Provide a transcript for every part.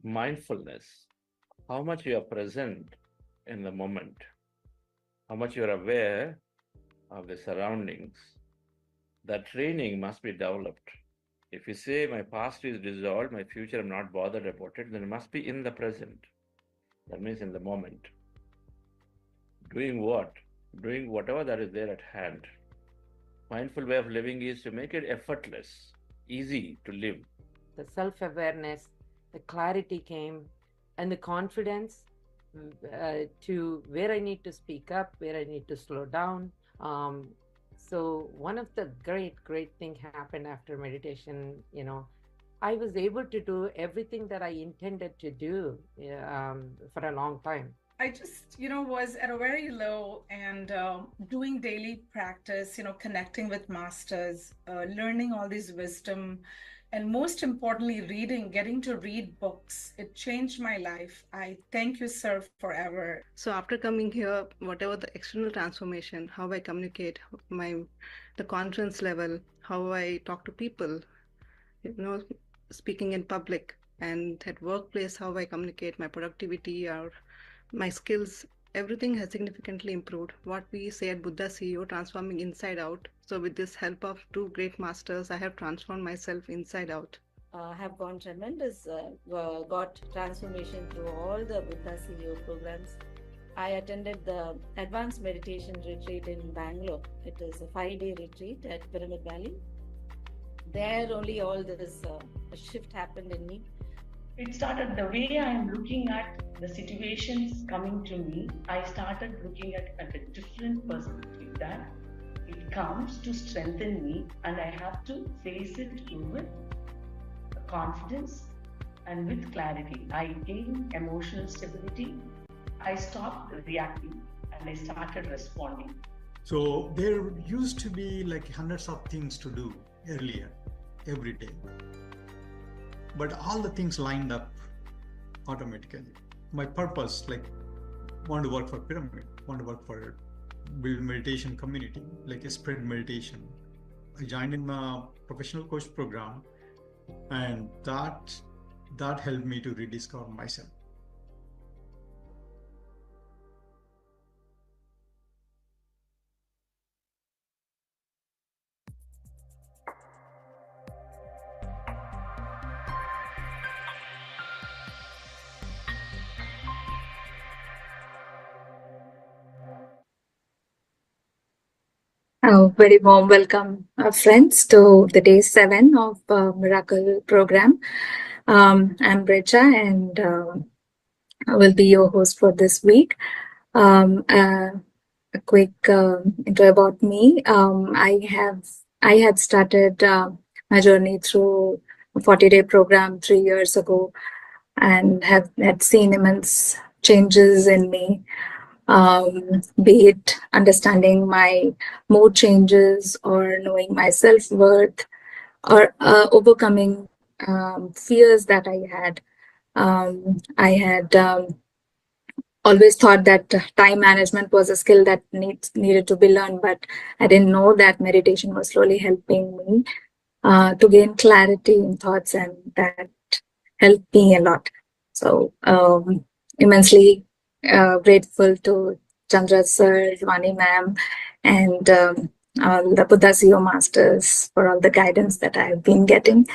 mindfulness, how much you are present in the moment, how much you are aware of the surroundings. That training must be developed. If you say my past is dissolved, my future I'm not bothered about it, then it must be in the present. That means in the moment. Doing what? Doing whatever that is there at hand. Mindful way of living is to make it effortless, easy to live. The self awareness, the clarity came, and the confidence to where I need to speak up, where I need to slow down. Um, so one of the great thing happened after meditation. I was able to do everything that I intended to do for a long time. I just, was at a very low and doing daily practice, connecting with masters, learning all these wisdom, and most importantly, reading, getting to read books. It changed my life. I thank you, sir, forever. So after coming here, whatever the external transformation, how I communicate, the confidence level, how I talk to people, you know, speaking in public, and at workplace, how I communicate, my productivity or my skills, everything has significantly improved. What we say at Buddha CEO, transforming inside out. So with this help of two great masters, I have transformed myself inside out. Have gone tremendous, got transformation through all the Buddha CEO programs. I attended the advanced meditation retreat in Bangalore. It is a 5-day retreat at Pyramid Valley. There only all this shift happened in me. It started the way I'm looking at the situations coming to me. I started looking at a different perspective, that it comes to strengthen me and I have to face it with confidence and with clarity. I gained emotional stability. I stopped reacting and I started responding. So there used to be like hundreds of things to do earlier, every day. But all the things lined up automatically. My purpose, like, want to work for Pyramid, want to work for build meditation community, like a spread meditation. I joined in a professional coach program, and that helped me to rediscover myself. Very warm welcome, friends, to the day 7 of Miracle program. I'm Brecha, and I will be your host for this week. A quick intro about me. I had started my journey through a 40-day program 3 years ago, and had seen immense changes in me. Be it understanding my mood changes, or knowing my self-worth, or overcoming fears that I had. I had always thought that time management was a skill that needed to be learned, but I didn't know that meditation was slowly helping me to gain clarity in thoughts, and that helped me a lot. So immensely grateful to Chandra sir, Vani ma'am, and all the Buddha CEO masters for all the guidance that I've been getting.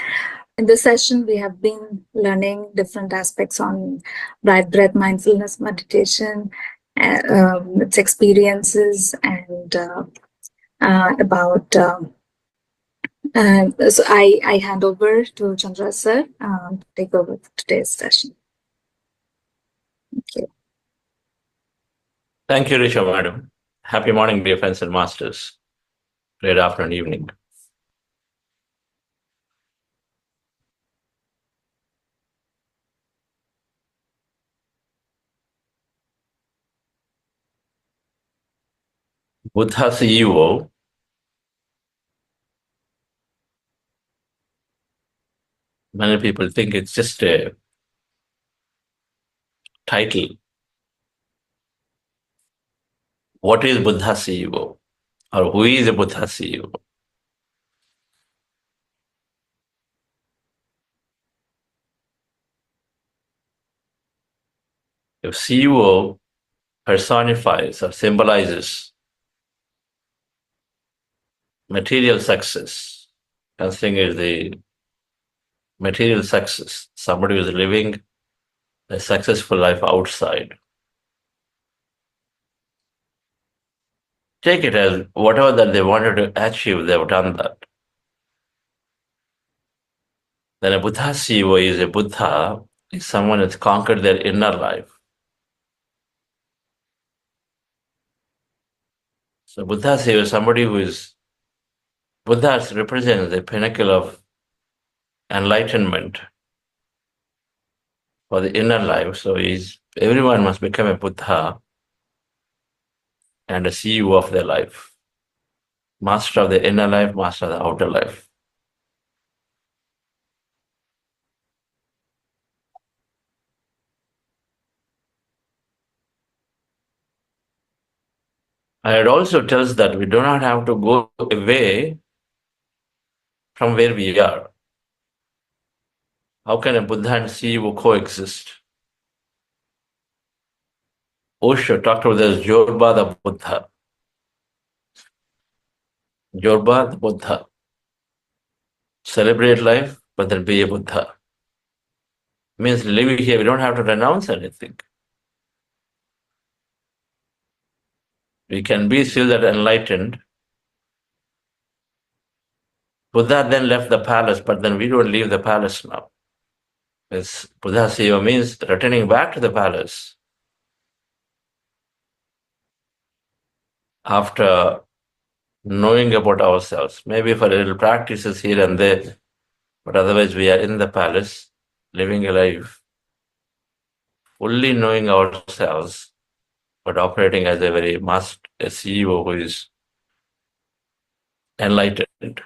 In this session, we have been learning different aspects on bright breath mindfulness meditation, its experiences, and about. So I hand over to Chandra sir to take over today's session. Thank you. Thank you, Risha madam. Happy morning, dear friends and masters. Great afternoon, evening. Buddha CEO, many people think it's just a title. What is Buddha CEO? Or who is a Buddha CEO? If CEO personifies or symbolizes material success, considering it the material success, somebody who is living a successful life outside, take it as whatever that they wanted to achieve, they've done that. Then a Buddha CEO is a Buddha, is someone that's conquered their inner life. So Buddha CEO is somebody who is, Buddha represents the pinnacle of enlightenment for the inner life. So everyone must become a Buddha and a CEO of their life. Master of the inner life, master of the outer life. And it also tells that we do not have to go away from where we are. How can a Buddha and CEO coexist? Osho talked about this Jorba the Buddha. Jorba the Buddha. Celebrate life, but then be a Buddha. Means living here, we don't have to renounce anything. We can be still that enlightened. Buddha then left the palace, but then we don't leave the palace now. It's Buddha CEO means returning back to the palace after knowing about ourselves. Maybe for a little practices here and there, but otherwise we are in the palace, living a life, fully knowing ourselves, but operating as a CEO who is enlightened,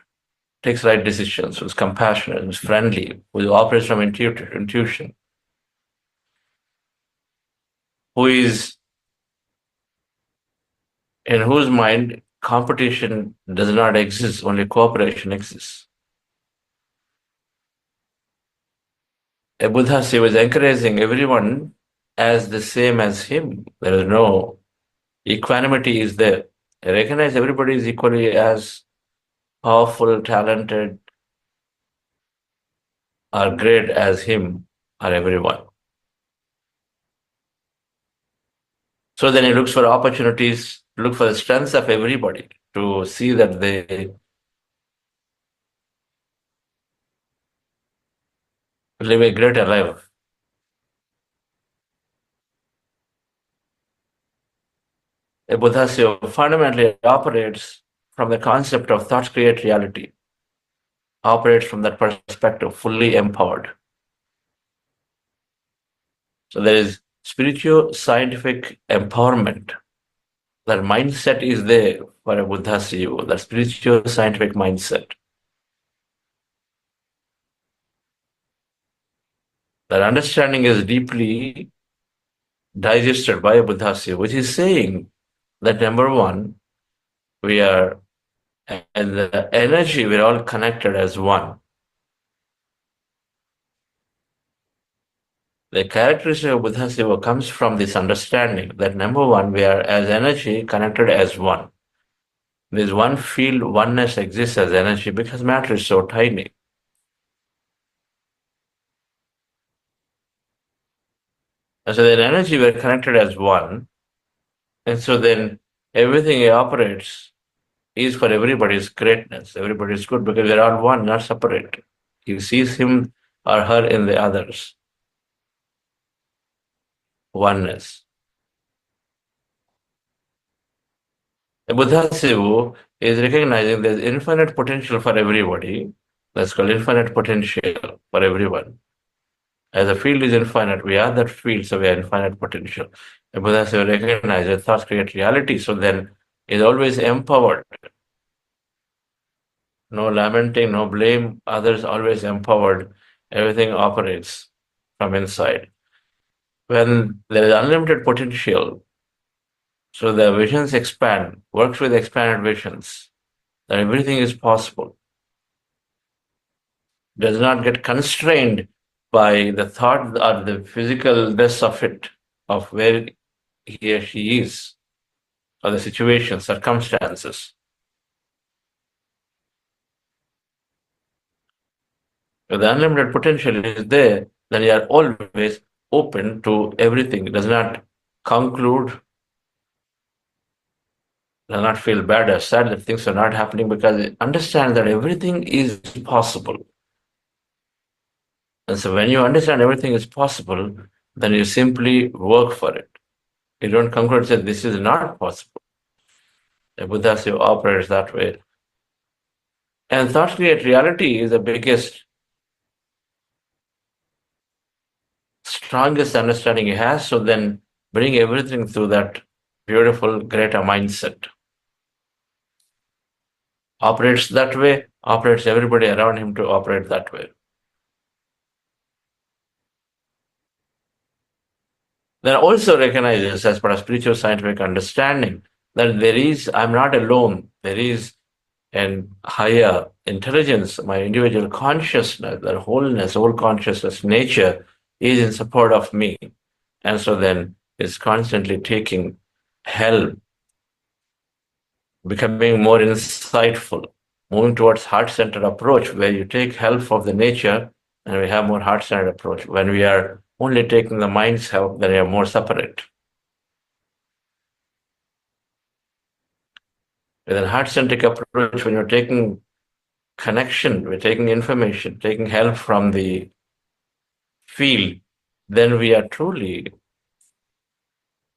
takes right decisions, who's compassionate, who's friendly, who operates from intuition, in whose mind competition does not exist, only cooperation exists. A Buddha CEO is encouraging everyone as the same as him. There is no equanimity is there. I recognize everybody is equally as powerful, talented, or great as him or everyone. So then he looks for opportunities, look for the strengths of everybody to see that they live a greater life. A Buddha fundamentally operates from the concept of thoughts create reality, operates from that perspective, fully empowered. So there is spiritual scientific empowerment. That mindset is there for a Buddha CEO, that spiritual scientific mindset. That understanding is deeply digested by a Buddha CEO, which is saying that number one, we are, and the energy, we're all connected as one. The characteristic of Buddha Seva comes from this understanding that number one, we are as energy connected as one. This one field, oneness exists as energy because matter is so tiny. And so then energy, we're connected as one. And so then everything operates is for everybody's greatness. Everybody's good because we're all one, not separate. He sees him or her in the others. Oneness. The Buddha Sivu is recognizing there's infinite potential for everybody. That's called infinite potential for everyone. As the field is infinite, we are that field, so we are infinite potential. The Buddha Sivu recognizes thoughts create reality, so then is always empowered. No lamenting, no blame, others always empowered. Everything operates from inside. When there is unlimited potential, so the visions expand, works with expanded visions, that everything is possible. Does not get constrained by the thought or the physicalness of it. of where he or she is, or the situation, circumstances. If the unlimited potential is there, then you are always open to everything. It does not conclude, does not feel bad or sad that things are not happening, because it understands that everything is possible. And so when you understand everything is possible, then you simply work for it. You don't conclude and say, this is not possible. The Buddha operates that way. And thought create reality is the biggest, strongest understanding he has. So then bring everything through that beautiful, greater mindset. Operates that way, operates everybody around him to operate that way. Then also recognizes, as part of spiritual scientific understanding, that there is, I'm not alone, there is an higher intelligence, my individual consciousness, that wholeness, whole consciousness, nature is in support of me. And so then is constantly taking help, becoming more insightful, moving towards heart-centered approach, where you take help of the nature and we have more heart-centered approach. When we are only taking the mind's help, then we are more separate. With a heart-centric approach, when you're taking connection, we're taking information, taking help from the field, then we are truly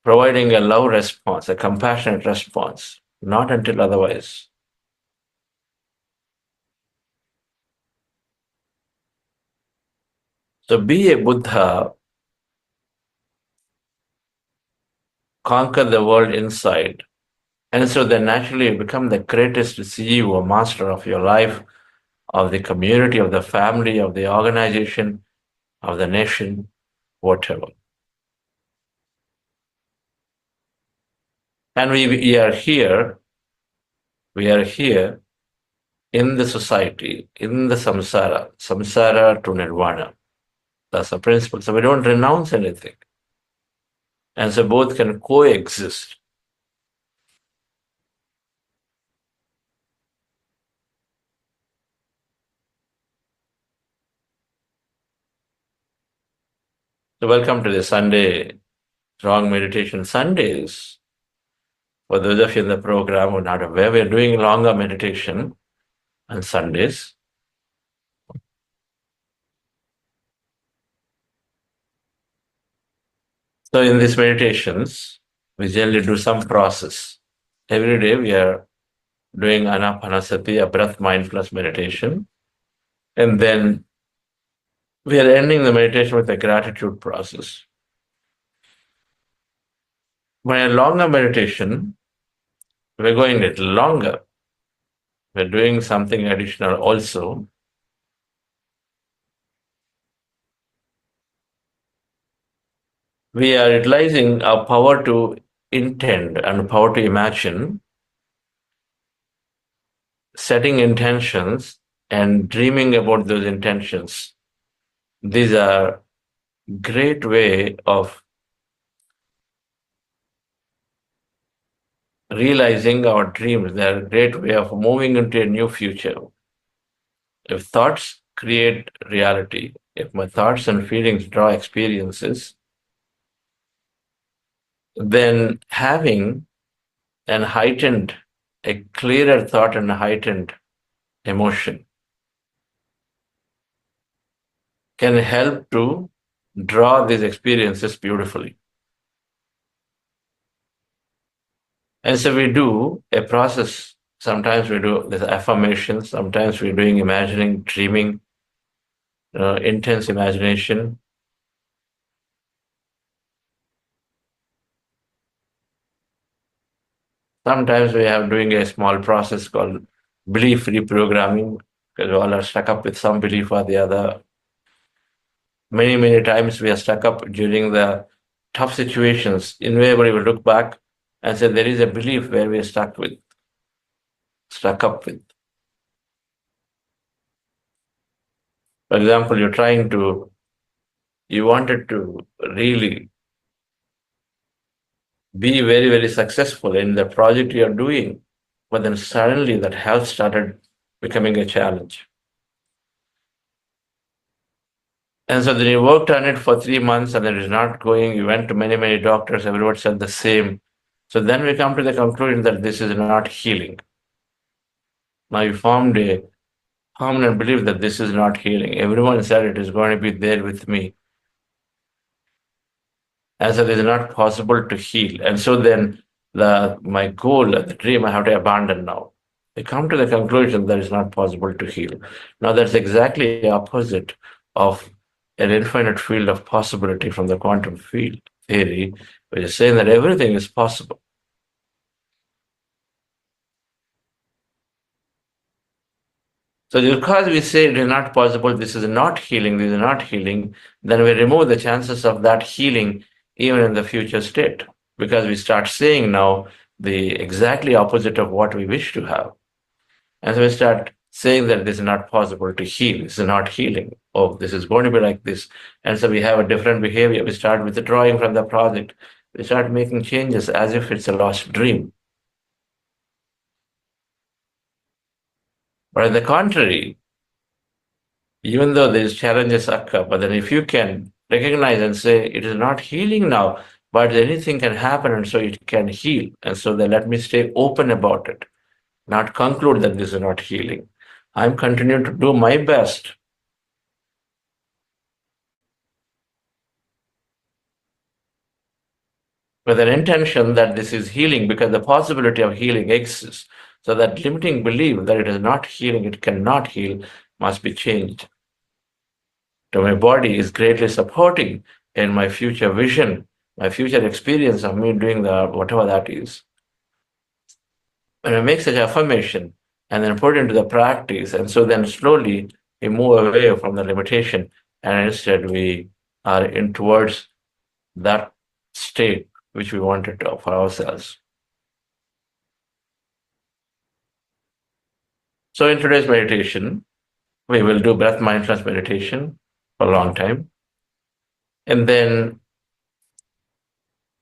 providing a love response, a compassionate response, not until otherwise. So be a Buddha, conquer the world inside, and so then naturally you become the greatest CEO, master of your life, of the community, of the family, of the organization, of the nation, whatever. And we are here in the society, in the samsara to nirvana. That's the principle. So we don't renounce anything. And so both can coexist. So welcome to the Sunday Strong Meditation Sundays. For those of you in the program who are not aware, we are doing longer meditation on Sundays. So in these meditations, we generally do some process. Every day we are doing Anapanasati, a breath mindfulness meditation. And then we are ending the meditation with a gratitude process. By a longer meditation, we're going a little longer. We're doing something additional also. We are utilizing our power to intend and power to imagine, setting intentions and dreaming about those intentions. These are great way of realizing our dreams. They are a great way of moving into a new future. If thoughts create reality, if my thoughts and feelings draw experiences, then having a clearer thought and a heightened emotion can help to draw these experiences beautifully. And so we do a process. Sometimes we do this affirmation, sometimes we're doing imagining, dreaming, intense imagination. Sometimes we are doing a small process called belief reprogramming, because we all are stuck up with some belief or the other. Many times we are stuck up during the tough situations. Invariably, we look back and say there is a belief where we are stuck up with. For example, you wanted to really be very, very successful in the project you're doing. But then suddenly that health started becoming a challenge. And so then you worked on it for 3 months and it is not going. You went to many, many doctors, everyone said the same. So then we come to the conclusion that this is not healing. Now you formed a permanent belief that this is not healing. Everyone said it is going to be there with me. And so it is not possible to heal. And so then my goal, the dream I have to abandon now. I come to the conclusion that it's not possible to heal. Now that's exactly the opposite of an infinite field of possibility from the quantum field theory, which is saying that everything is possible. So because we say it is not possible, this is not healing, this is not healing, then we remove the chances of that healing even in the future state, because we start saying now the exactly opposite of what we wish to have. And so we start saying that this is not possible to heal, this is not healing. Oh, this is going to be like this. And so we have a different behavior. We start withdrawing from the project. We start making changes as if it's a lost dream. But on the contrary, even though these challenges occur, but then if you can recognize and say, it is not healing now, but anything can happen and so it can heal. And so then let me stay open about it, not conclude that this is not healing. I'm continuing to do my best. With an intention that this is healing, because the possibility of healing exists. So that limiting belief that it is not healing, it cannot heal, must be changed. So my body is greatly supporting in my future vision, my future experience of me doing whatever that is. When I make such affirmation and then put into the practice, and so then slowly we move away from the limitation, and instead we are in towards that state which we wanted for ourselves. So in today's meditation, we will do breath mindfulness meditation for a long time. And then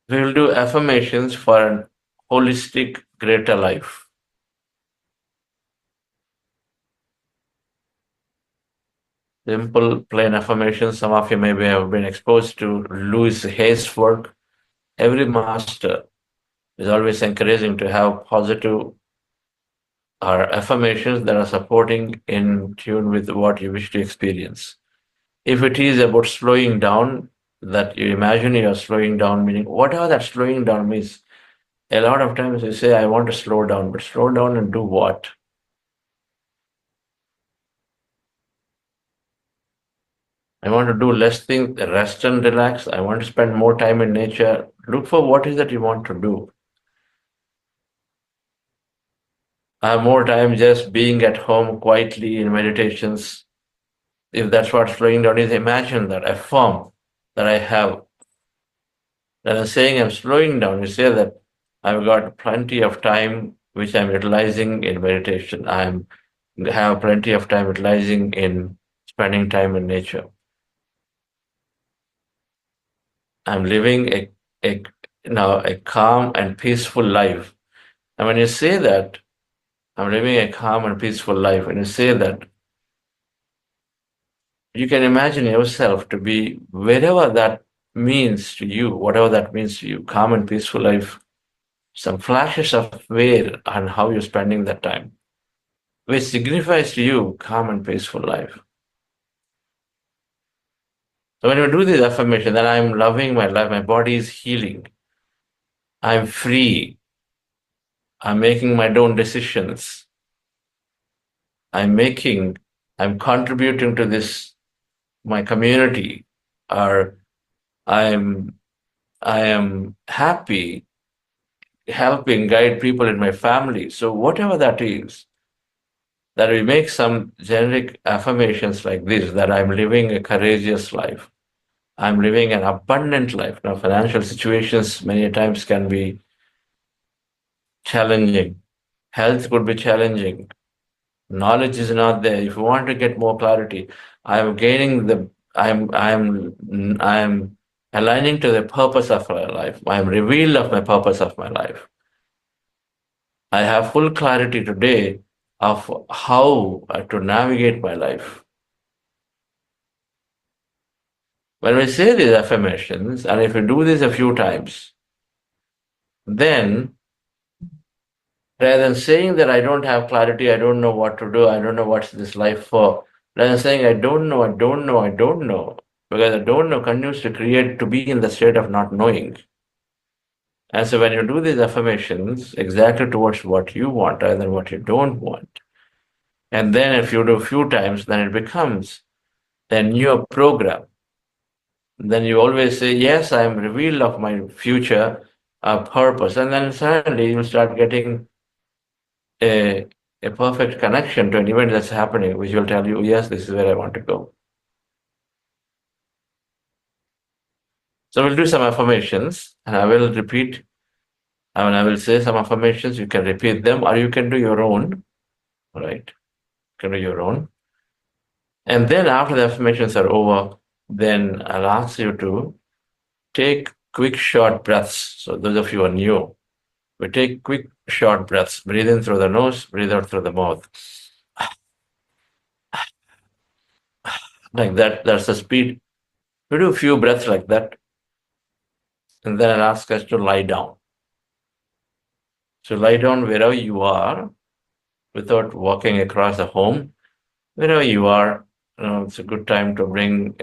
we will do affirmations for an holistic, greater life. Simple, plain affirmations. Some of you maybe have been exposed to Louis Hay's work. Every master is always encouraging to have positive or affirmations that are supporting in tune with what you wish to experience. If it is about slowing down, that you imagine you are slowing down, meaning whatever that slowing down means. A lot of times you say, I want to slow down, but slow down and do what? I want to do less things, rest and relax. I want to spend more time in nature. Look for what is that you want to do. I have more time just being at home quietly in meditations. If that's what slowing down is, imagine that, affirm that I have. Then I'm saying I'm slowing down, you say that I've got plenty of time which I'm utilizing in meditation. I have plenty of time utilizing in spending time in nature. I'm living a calm and peaceful life. And when you say that, I'm living a calm and peaceful life, and you say that, you can imagine yourself to be wherever that means to you, whatever that means to you, calm and peaceful life, some flashes of where and how you're spending that time, which signifies to you calm and peaceful life. So when you do this affirmation, then I'm loving my life, my body is healing, I'm free, I'm making my own decisions, I'm contributing to this, my community, or I am happy helping guide people in my family. So whatever that is, that we make some generic affirmations like this, that I'm living a courageous life, I'm living an abundant life. Now, financial situations many times can be challenging. Health could be challenging. Knowledge is not there. If you want to get more clarity, I'm aligning to the purpose of my life. I am revealed of my purpose of my life. I have full clarity today of how to navigate my life. When we say these affirmations, and if we do this a few times, then rather than saying that I don't have clarity, I don't know what to do, I don't know what's this life for, rather than saying I don't know, because I don't know continues to create to be in the state of not knowing. And so when you do these affirmations exactly towards what you want rather than what you don't want, and then if you do a few times, then it becomes a new program. Then you always say, yes, I am revealed of my future purpose. And then suddenly you start getting a perfect connection to an event that's happening, which will tell you, yes, this is where I want to go. So we'll do some affirmations, and I will repeat. I will say some affirmations. You can repeat them, or you can do your own. Right? You can do your own. And then after the affirmations are over, then I'll ask you to take quick, short breaths. So those of you who are new, we take quick, short breaths. Breathe in through the nose, breathe out through the mouth. Like that. That's the speed. We do a few breaths like that. And then I'll ask us to lie down. So lie down wherever you are without walking across the home. Wherever you are, it's a good time to bring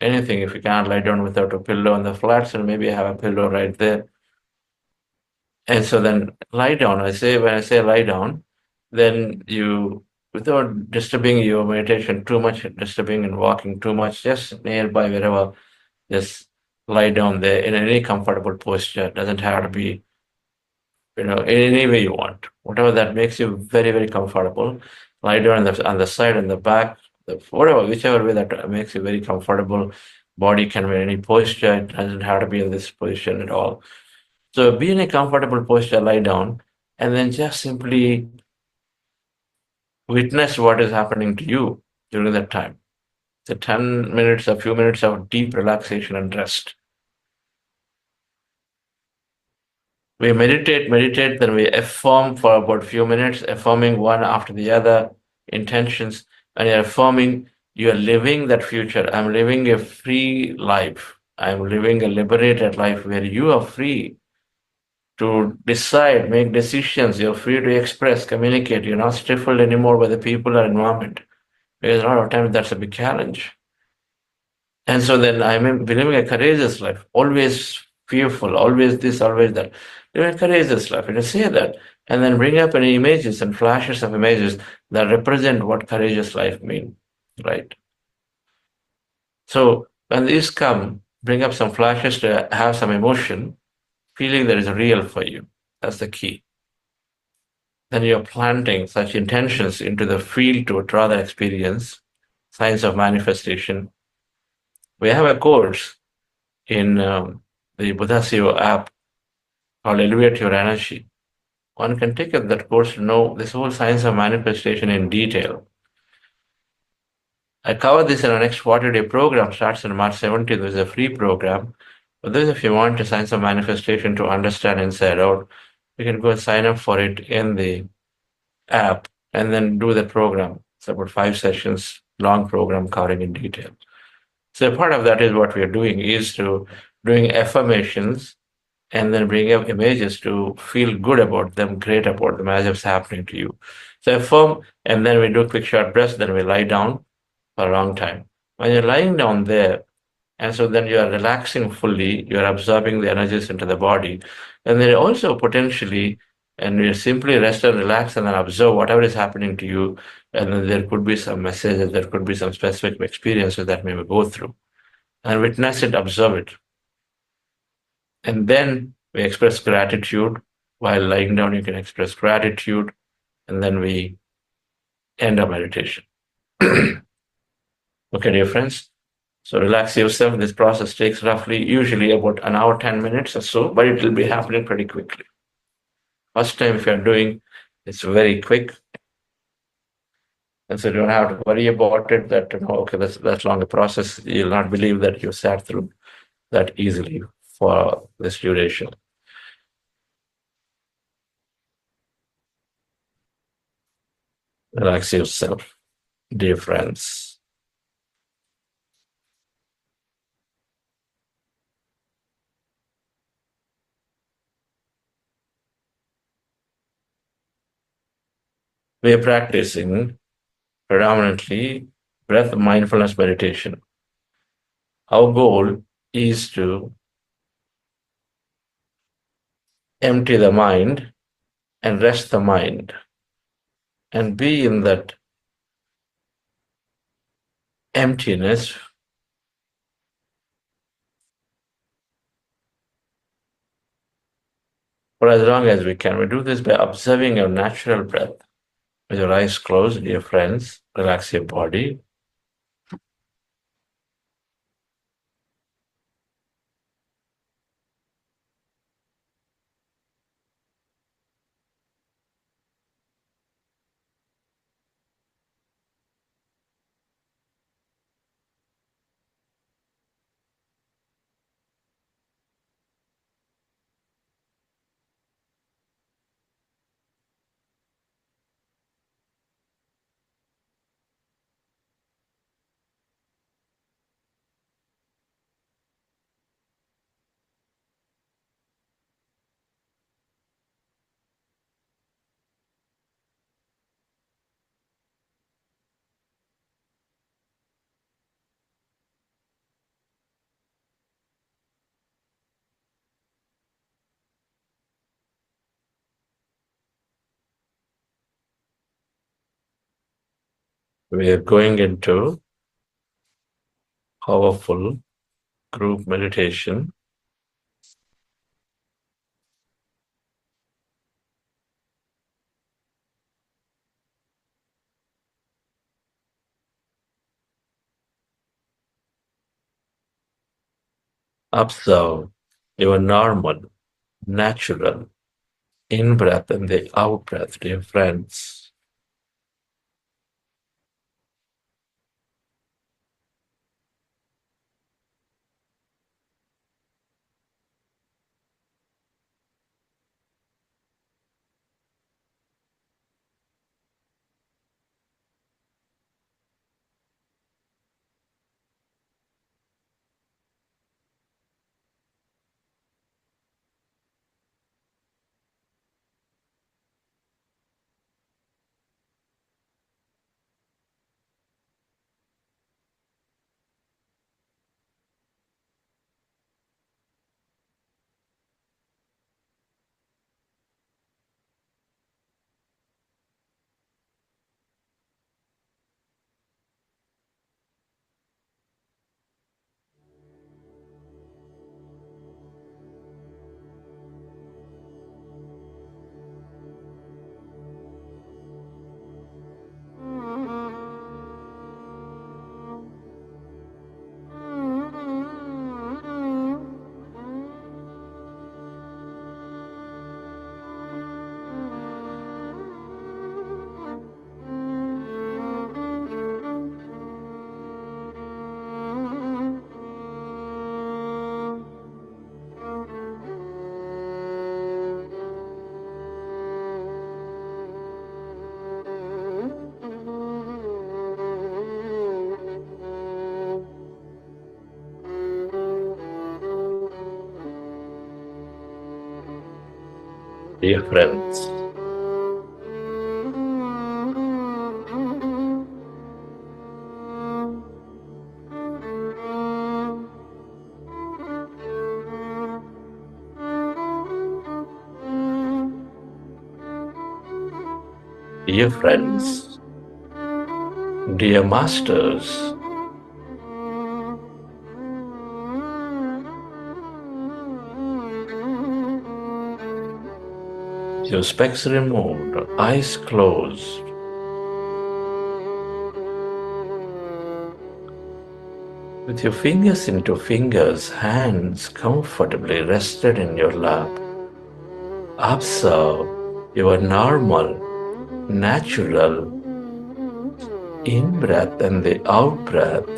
anything. If you can't lie down without a pillow on the flat, so maybe have a pillow right there. And so then lie down. When I say lie down, then you, without disturbing your meditation too much, disturbing and walking too much, just nearby wherever, just lie down there in any comfortable posture. It doesn't have to be, in any way you want. Whatever that makes you very, very comfortable. Lie down on the side and the back, whichever way that makes you very comfortable. Body can be in any posture. It doesn't have to be in this position at all. So be in a comfortable posture, lie down, and then just simply witness what is happening to you during that time. So 10 minutes, a few minutes of deep relaxation and rest. We meditate, then we affirm for about a few minutes, affirming one after the other intentions, and you're affirming you're living that future. I'm living a free life. I'm living a liberated life where you are free to decide, make decisions. You're free to express, communicate. You're not stifled anymore by the people or environment. Because a lot of times that's a big challenge. And so then I'm living a courageous life, always fearful, always this, always that. Living a courageous life. And you say that, and then bring up any images and flashes of images that represent what courageous life means, right? So when these come, bring up some flashes to have some emotion, feeling that is real for you. That's the key. Then you're planting such intentions into the field to draw that experience, Science of Manifestation. We have a course in the Buddha.co app called Elevate Your Energy. One can take up that course to know this whole science of manifestation in detail. I cover this in our next 40-day program, starts on March 17th. There's a free program. But this, if you want a science of manifestation to understand inside out, you can go and sign up for it in the app and then do the program. It's about 5 sessions, long program covering in detail. So part of that is what we are doing, is to doing affirmations and then bring up images to feel good about them, great about them as it's happening to you. So affirm, and then we do quick short breaths, then we lie down for a long time. When you're lying down there, and so then you are relaxing fully, you're absorbing the energies into the body, and then also potentially, and you simply rest and relax and then observe whatever is happening to you, and then there could be some messages, there could be some specific experiences that may go through, and witness it, observe it. And then we express gratitude. While lying down, you can express gratitude, and then we end our meditation. Okay, dear friends. So relax yourself. This process takes usually about an hour, 10 minutes or so, but it will be happening pretty quickly. First time if you're doing, it's very quick. And so you don't have to worry about it that, okay, that's long a process. You'll not believe that you sat through that easily for this duration. Relax yourself, dear friends. We are practicing predominantly breath mindfulness meditation. Our goal is to empty the mind and rest the mind and be in that emptiness for as long as we can. We do this by observing your natural breath. With your eyes closed, dear friends, relax your body. We are going into powerful group meditation. Observe your normal, natural in-breath and the out-breath, dear friends. Dear friends, dear friends, dear masters, your specs removed, eyes closed. With your fingers into fingers, hands comfortably rested in your lap, observe your normal, natural in-breath and the out-breath.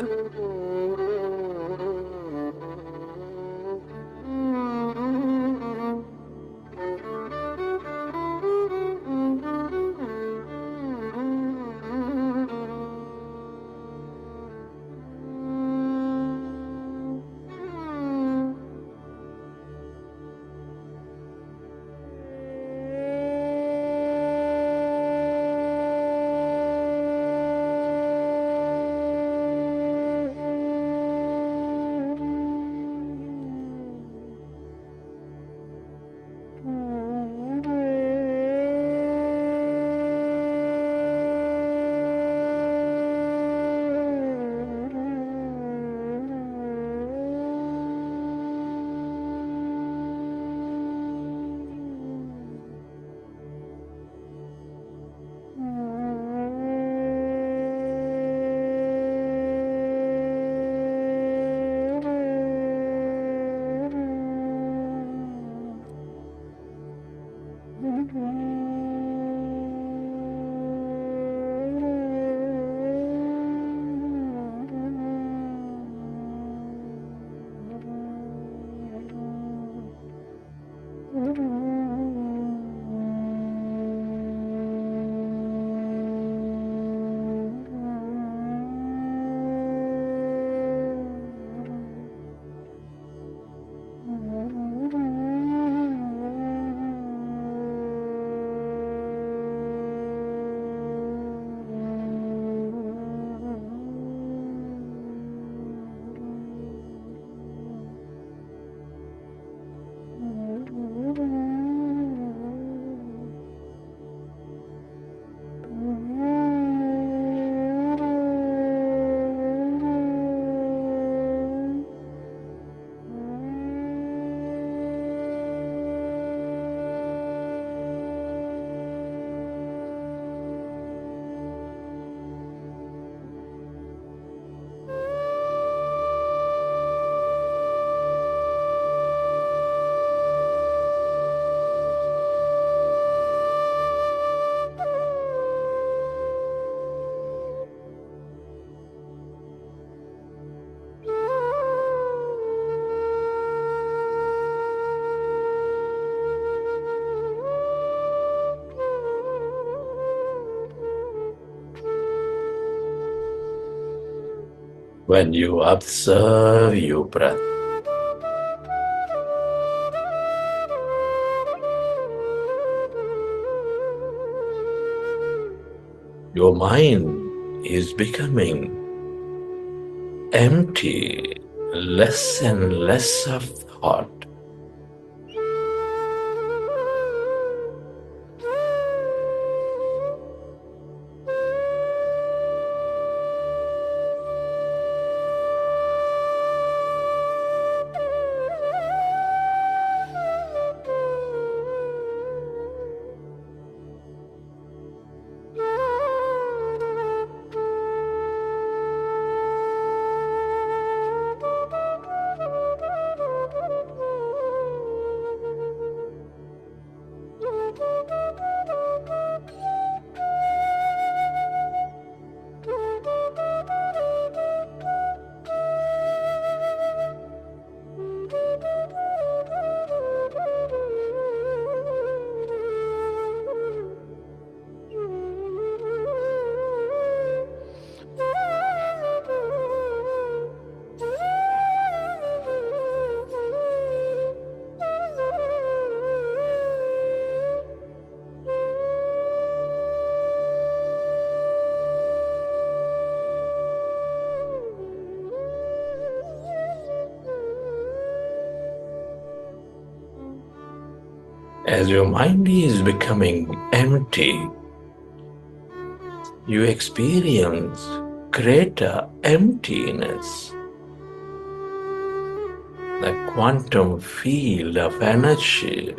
when you observe your breath. Your mind is becoming empty, less and less of thought. As your mind is becoming empty, you experience greater emptiness. The quantum field of energy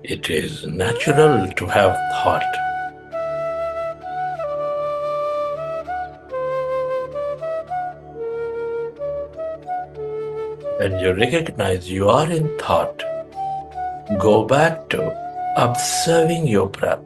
It is natural to have thought. When you recognize you are in thought, go back to observing your breath.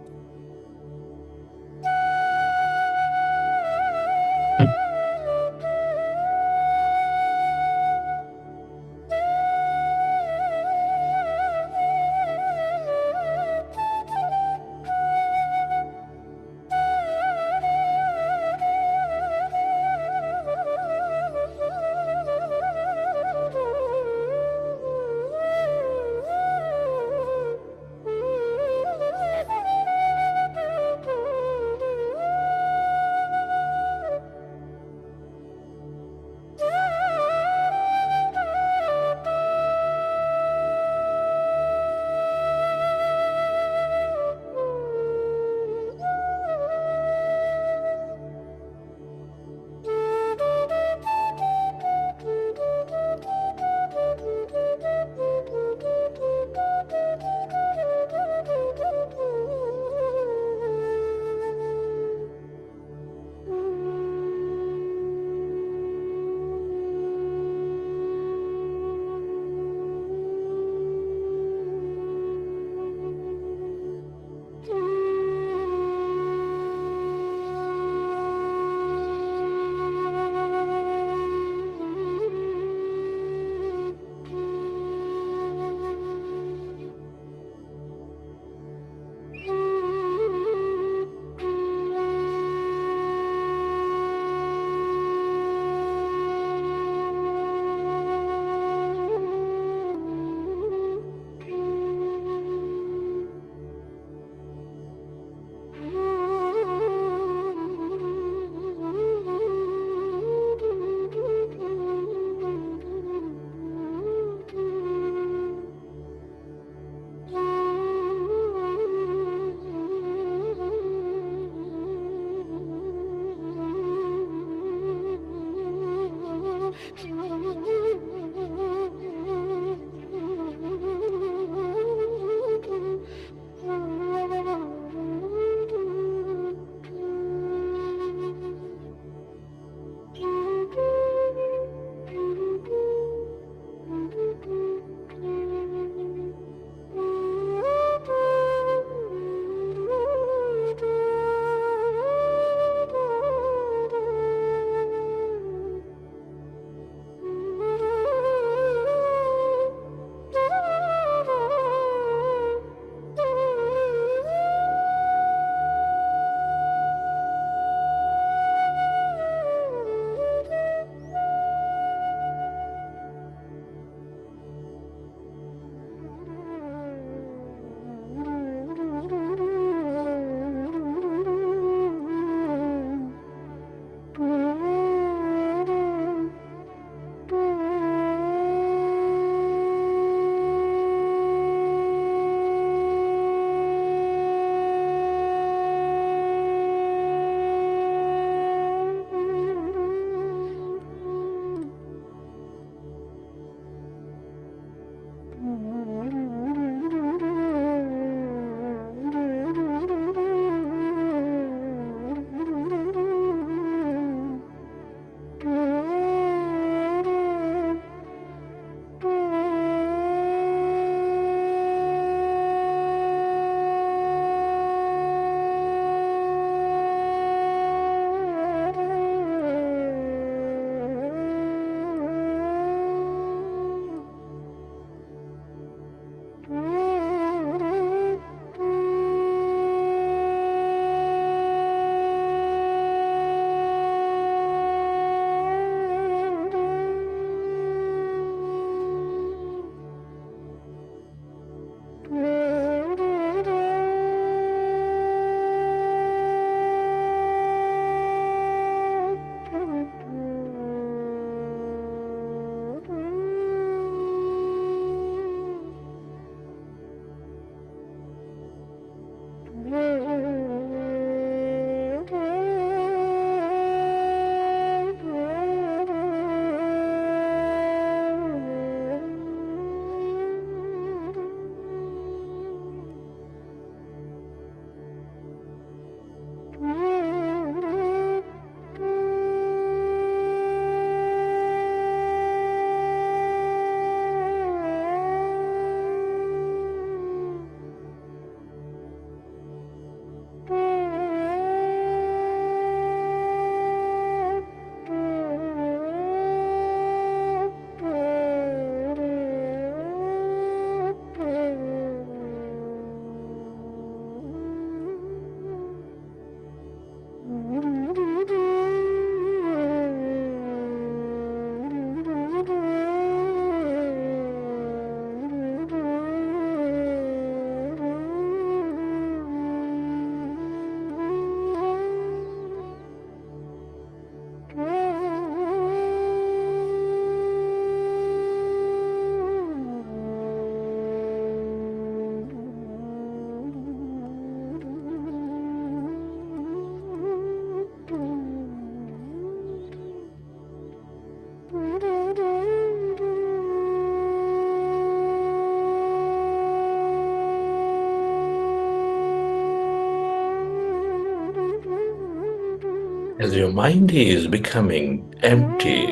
As your mind is becoming empty,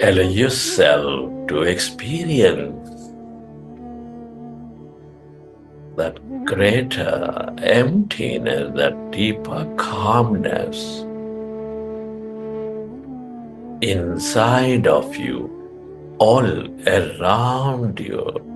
allow yourself to experience that greater emptiness, that deeper calmness inside of you, all around you.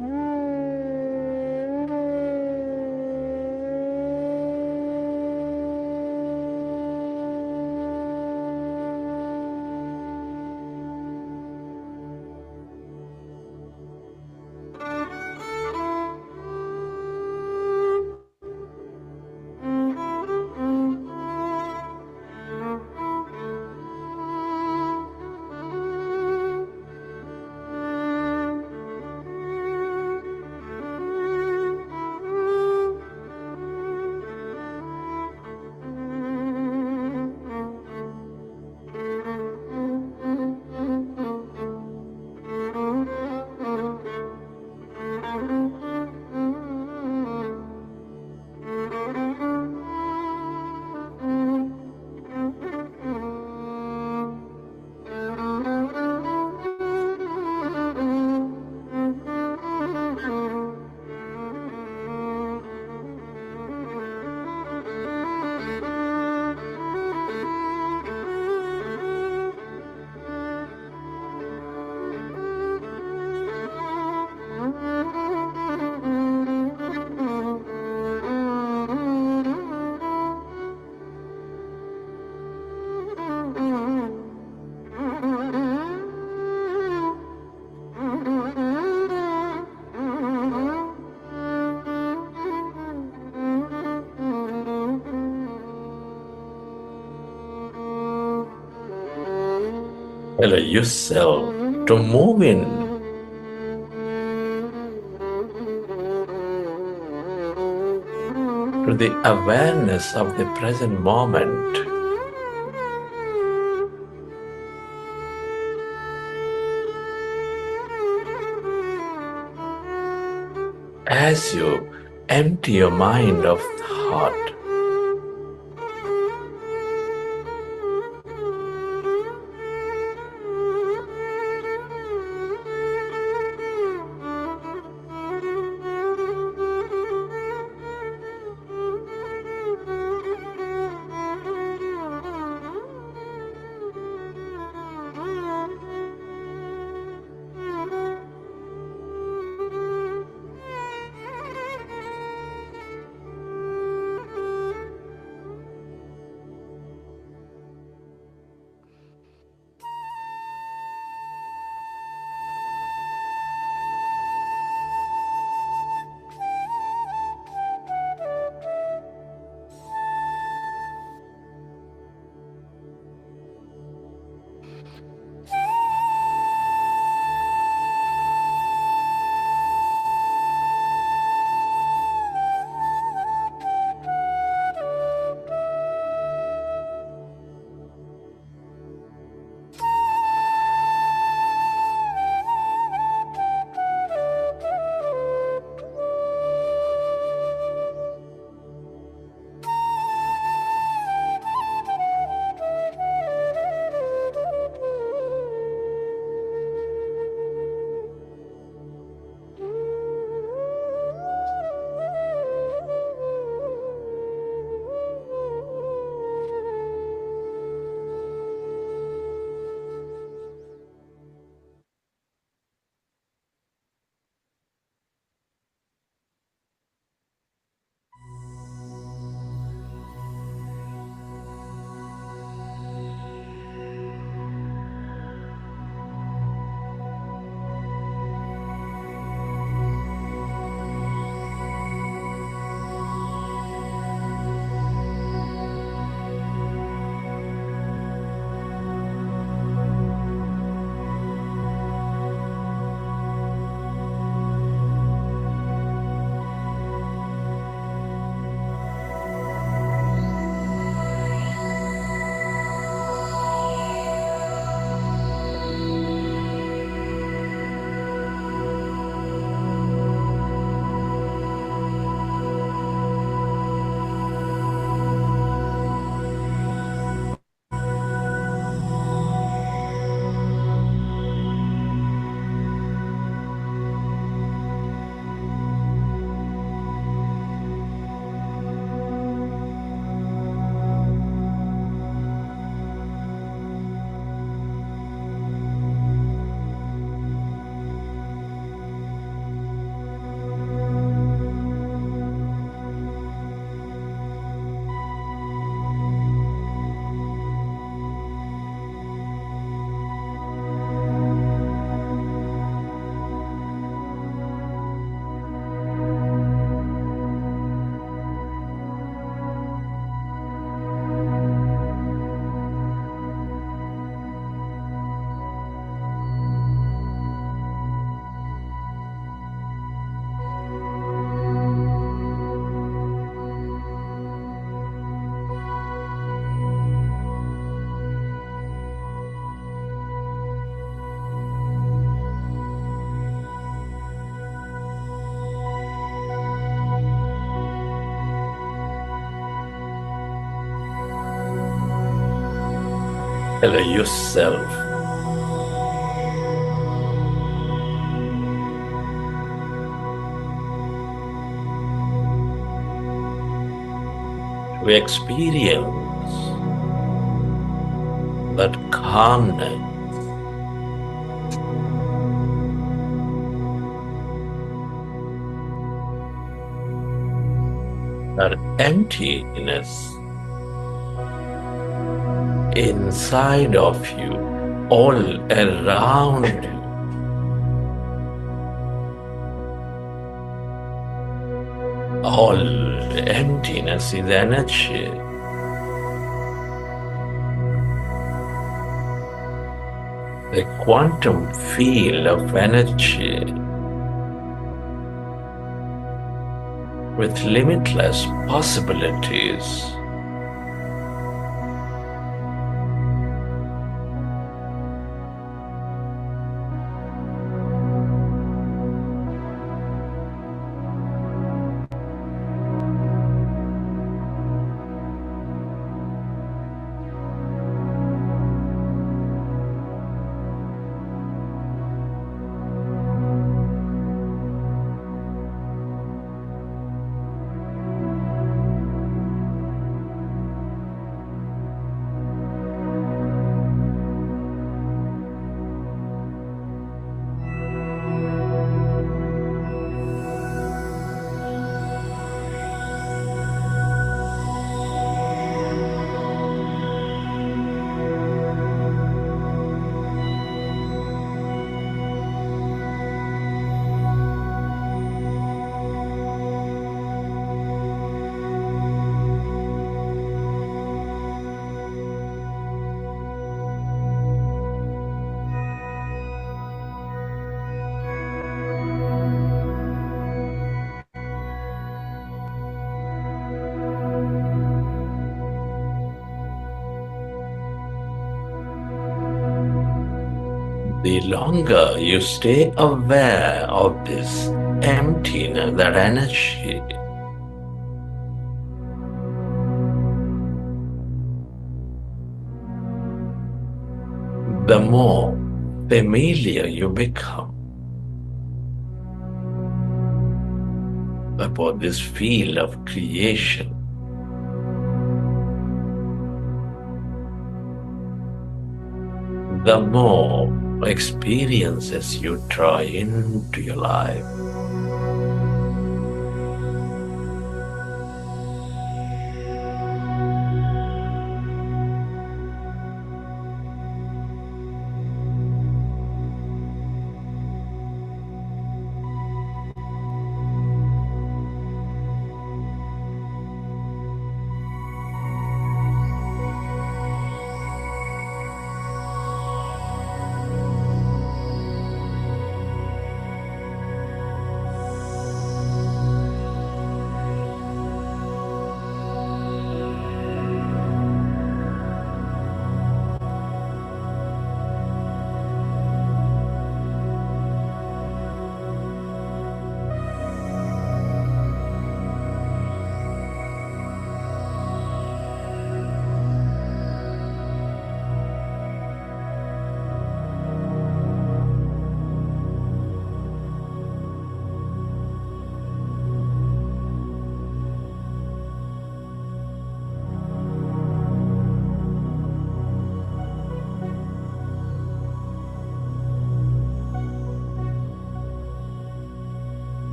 Allow yourself to move in to the awareness of the present moment. As you empty your mind of thought, Allow yourself to experience that calmness, that emptiness inside of you, all around you. All emptiness is energy. The quantum field of energy with limitless possibilities. The longer you stay aware of this emptiness, that energy, the more familiar you become about this field of creation. The more experiences you draw into your life.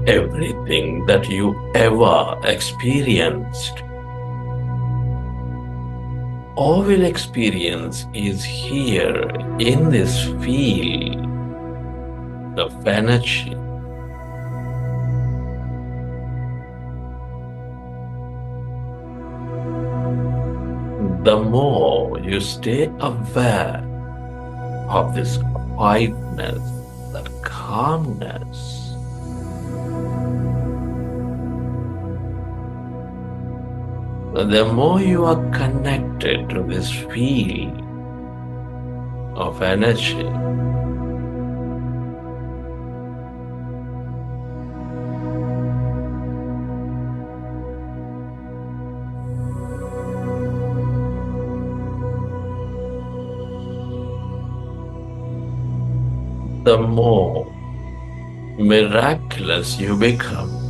everything that you ever experienced or will experience is here in this field of energy. The more you stay aware of this quietness, that calmness, the more you are connected to this field of energy. The more miraculous you become.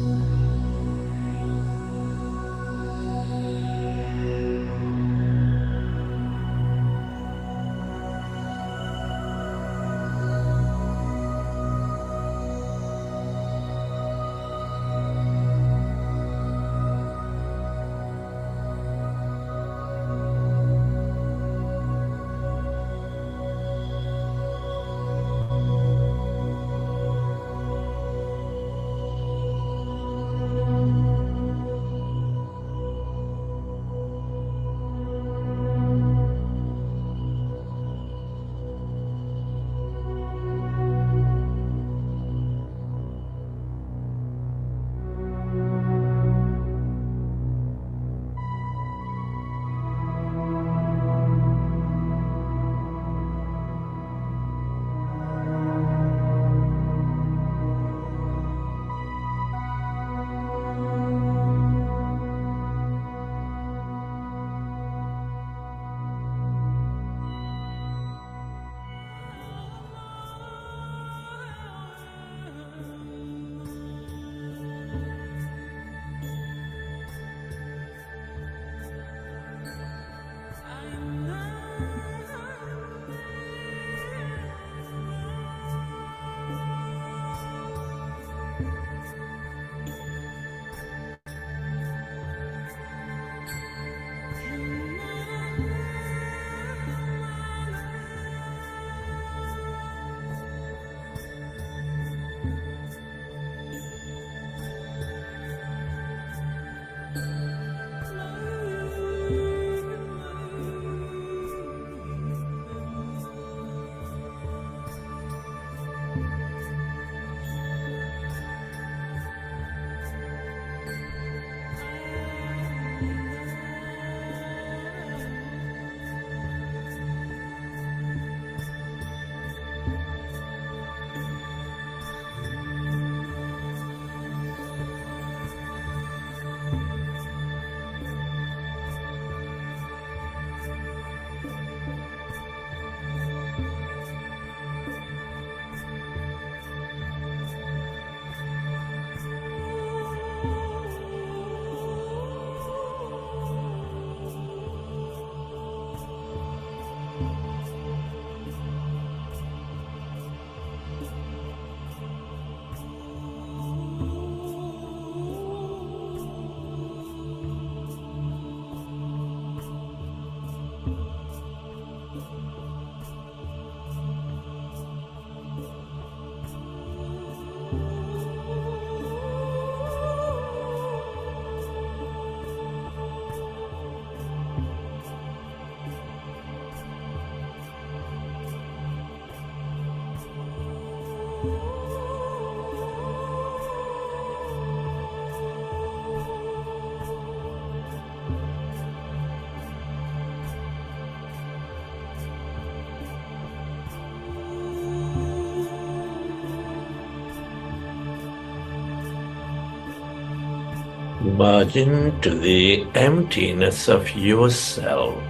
Merge into the emptiness of yourself.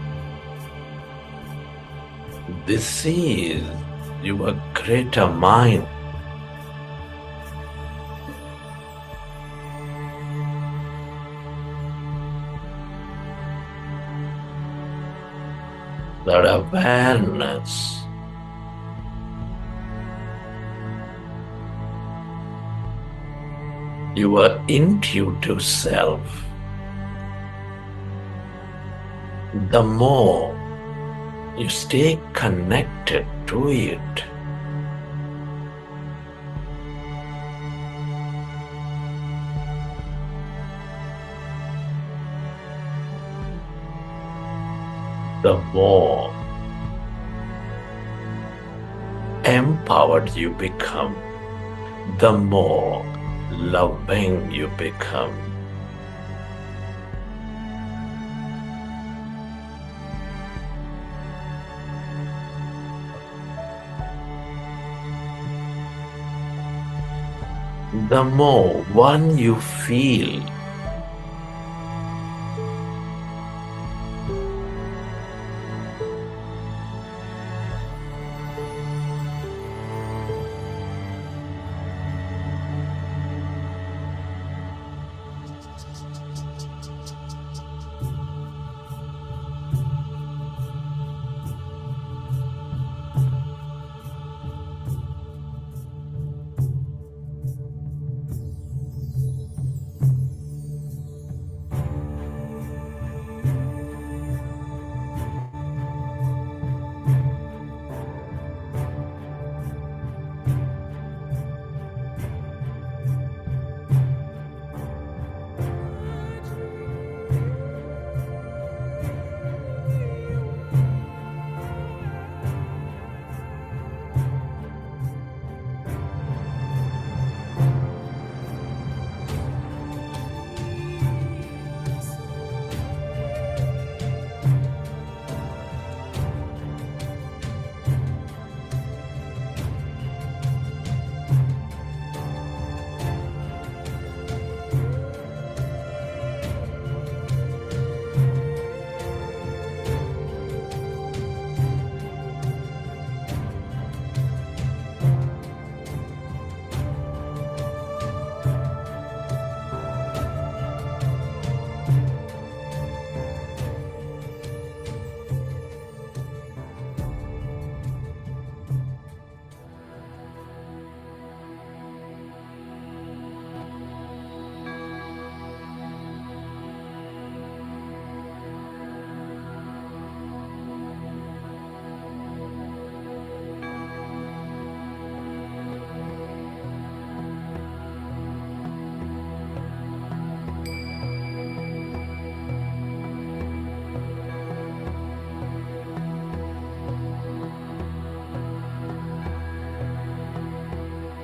This is your greater mind. That awareness your intuitive self, the more you stay connected to it, the more empowered you become, the more loving you become. The more one you feel,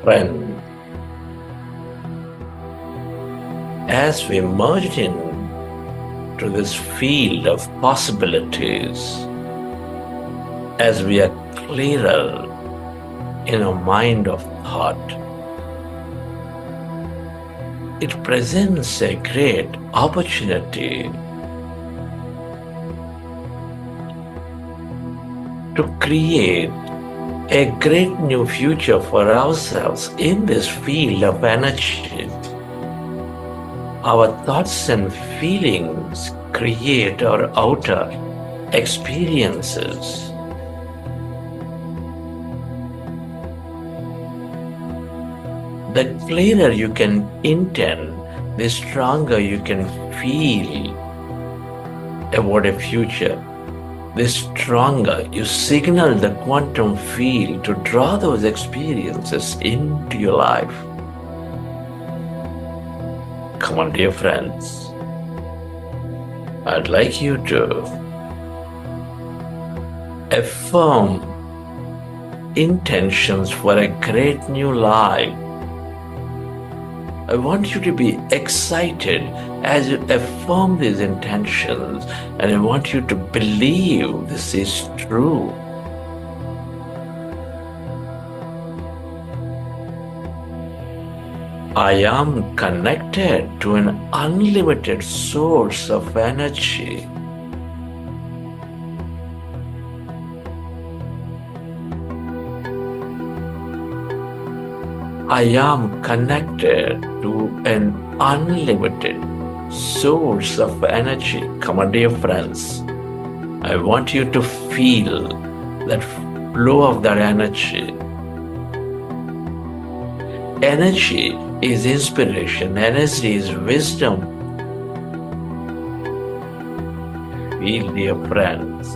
friend, as we merge into this field of possibilities, as we are clearer in a mind of thought, it presents a great opportunity to create a great new future for ourselves in this field of energy. Our thoughts and feelings create our outer experiences. The clearer you can intend, the stronger you can feel about a future. The stronger you signal the quantum field to draw those experiences into your life. Come on, dear friends. I'd like you to affirm intentions for a great new life. I want you to be excited as you affirm these intentions, and I want you to believe this is true. I am connected to an unlimited source of energy. I am connected to an unlimited source of energy. Come on, dear friends. I want you to feel that flow of that energy. Energy is inspiration, energy is wisdom. Feel, dear friends.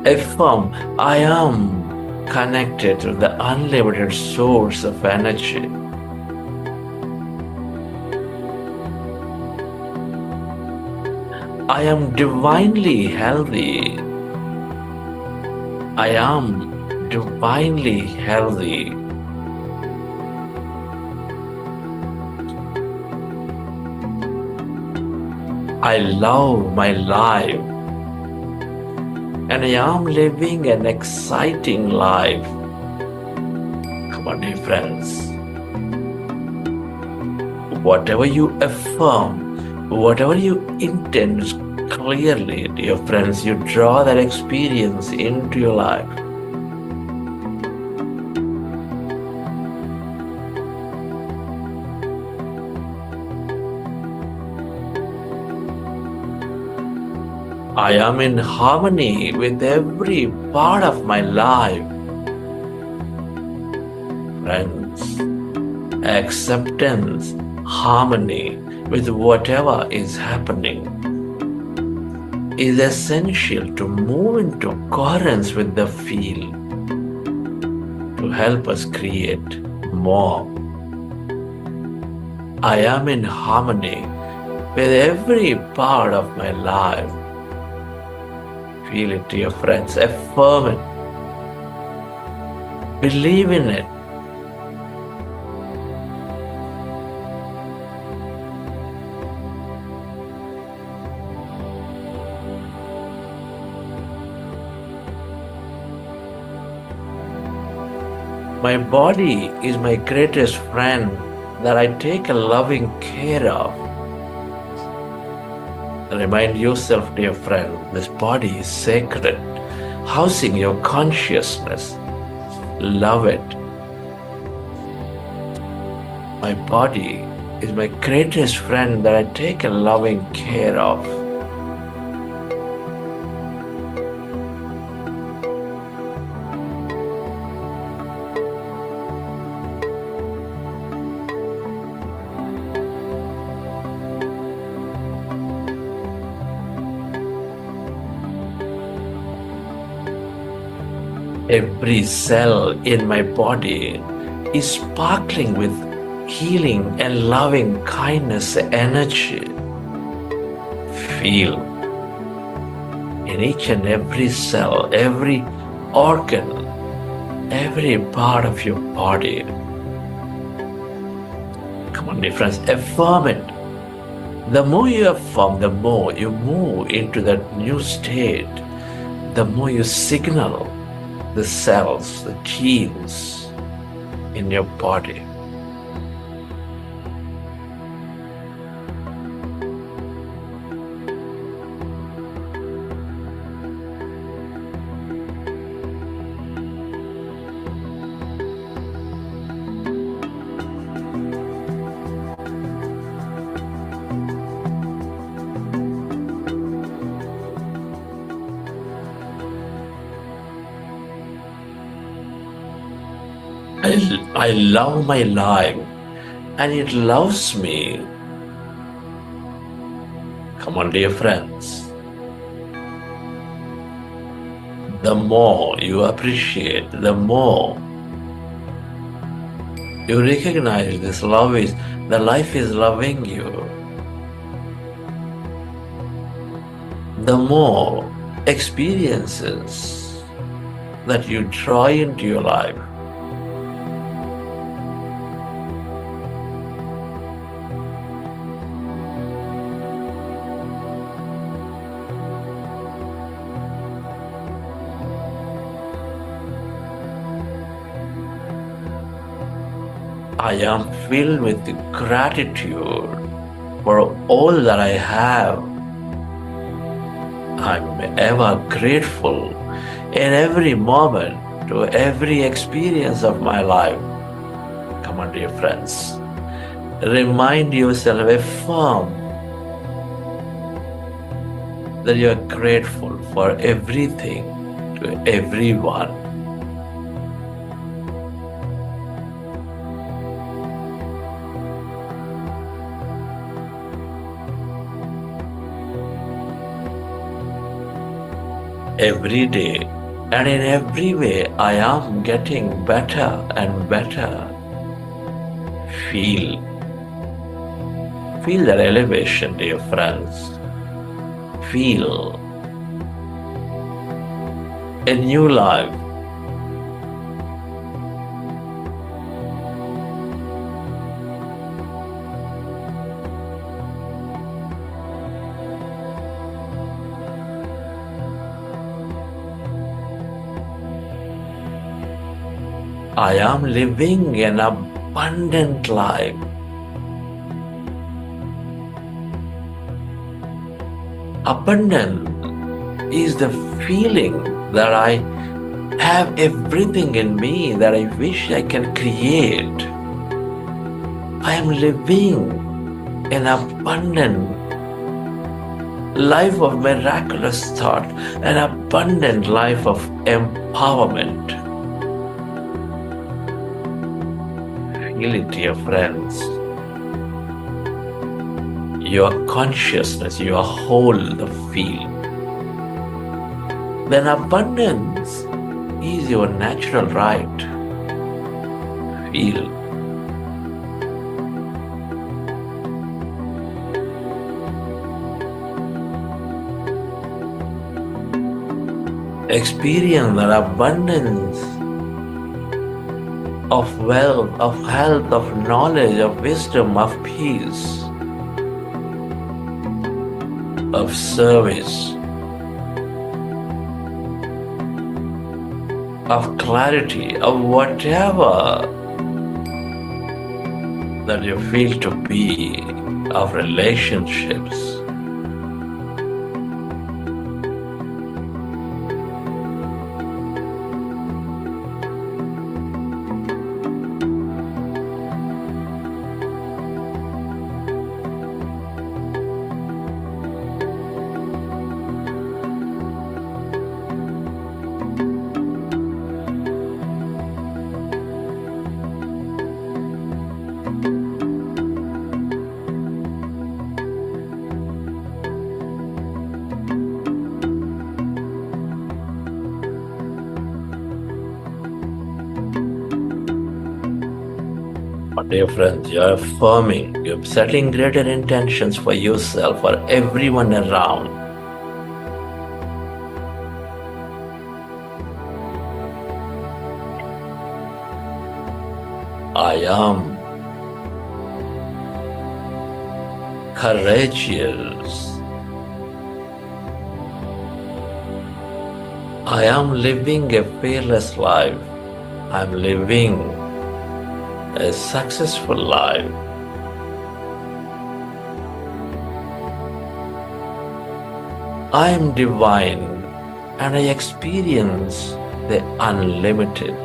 Affirm, I am connected to the unlimited source of energy. I am divinely healthy. I am divinely healthy. I love my life and I am living an exciting life. Come on, dear friends. Whatever you affirm, whatever you intend clearly, dear friends, you draw that experience into your life. I am in harmony with every part of my life. Friends, acceptance, harmony with whatever is happening is essential to move into coherence with the field to help us create more. I am in harmony with every part of my life. Feel it, dear friends. Affirm it. Believe in it. My body is my greatest friend that I take a loving care of. Remind yourself, dear friend, this body is sacred, housing your consciousness. Love it. My body is my greatest friend that I take a loving care of. Every cell in my body is sparkling with healing and loving kindness energy. Feel in each and every cell, every organ, every part of your body. Come on, dear friends, affirm it. The more you affirm, the more you move into that new state, the more you signal the cells, the genes in your body. I love my life and it loves me. Come on, dear friends. The more you appreciate, the more you recognize this love is, the life is loving you. The more experiences that you draw into your life, I am filled with gratitude for all that I have. I'm ever grateful in every moment to every experience of my life. Come on, dear friends. Remind yourself, affirm that you are grateful for everything to everyone. Every day and in every way, I am getting better and better. Feel that elevation, dear friends. Feel a new life. I am living an abundant life. Abundance is the feeling that I have everything in me that I wish I can create. I am living an abundant life of miraculous thought, an abundant life of empowerment. Feel it, dear friends. Your consciousness, your whole field. Then abundance is your natural right. Feel. Experience that abundance of wealth, of health, of knowledge, of wisdom, of peace, of service, of clarity, of whatever that you feel to be, of relationships. Dear friends, you are affirming, you're setting greater intentions for yourself, for everyone around. I am courageous. I am living a fearless life. I'm living a successful life. I am divine and I experience the unlimited.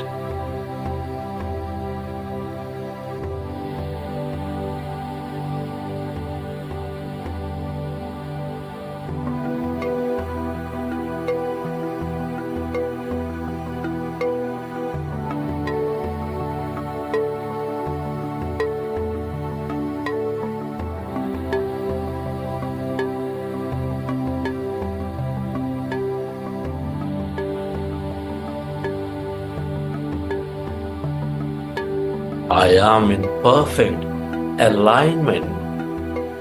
I am in perfect alignment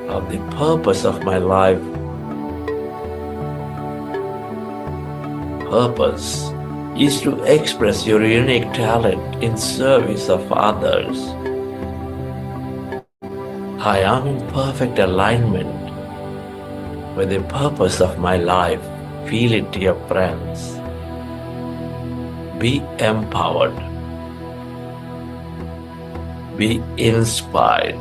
of the purpose of my life. Purpose is to express your unique talent in service of others. I am in perfect alignment with the purpose of my life. Feel it, dear friends. Be empowered. Be inspired.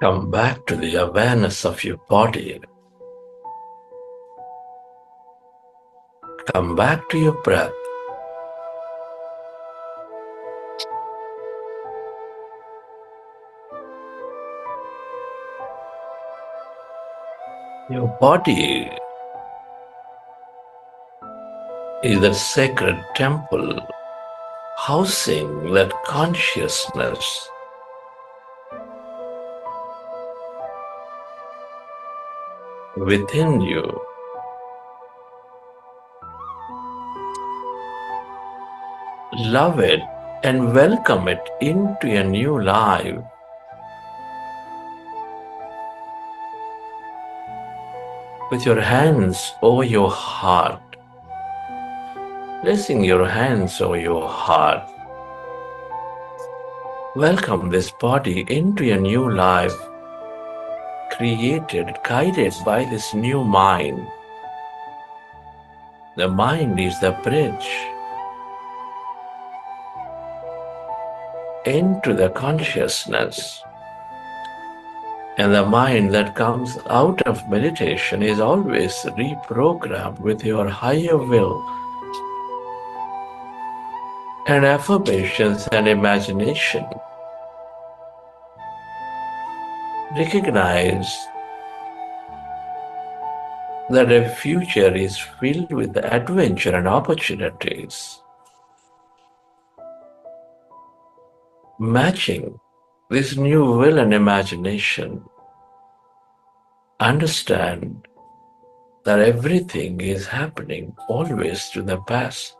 Come back to the awareness of your body. Come back to your breath. Your body is a sacred temple housing that consciousness. Within you. Love it and welcome it into a new life. With your hands over your heart. Placing your hands over your heart. Welcome this body into a new life. Created, guided by this new mind. The mind is the bridge into the consciousness. And the mind that comes out of meditation is always reprogrammed with your higher will and affirmations and imagination. Recognize that a future is filled with adventure and opportunities. Matching this new will and imagination, understand that everything is happening always to the past.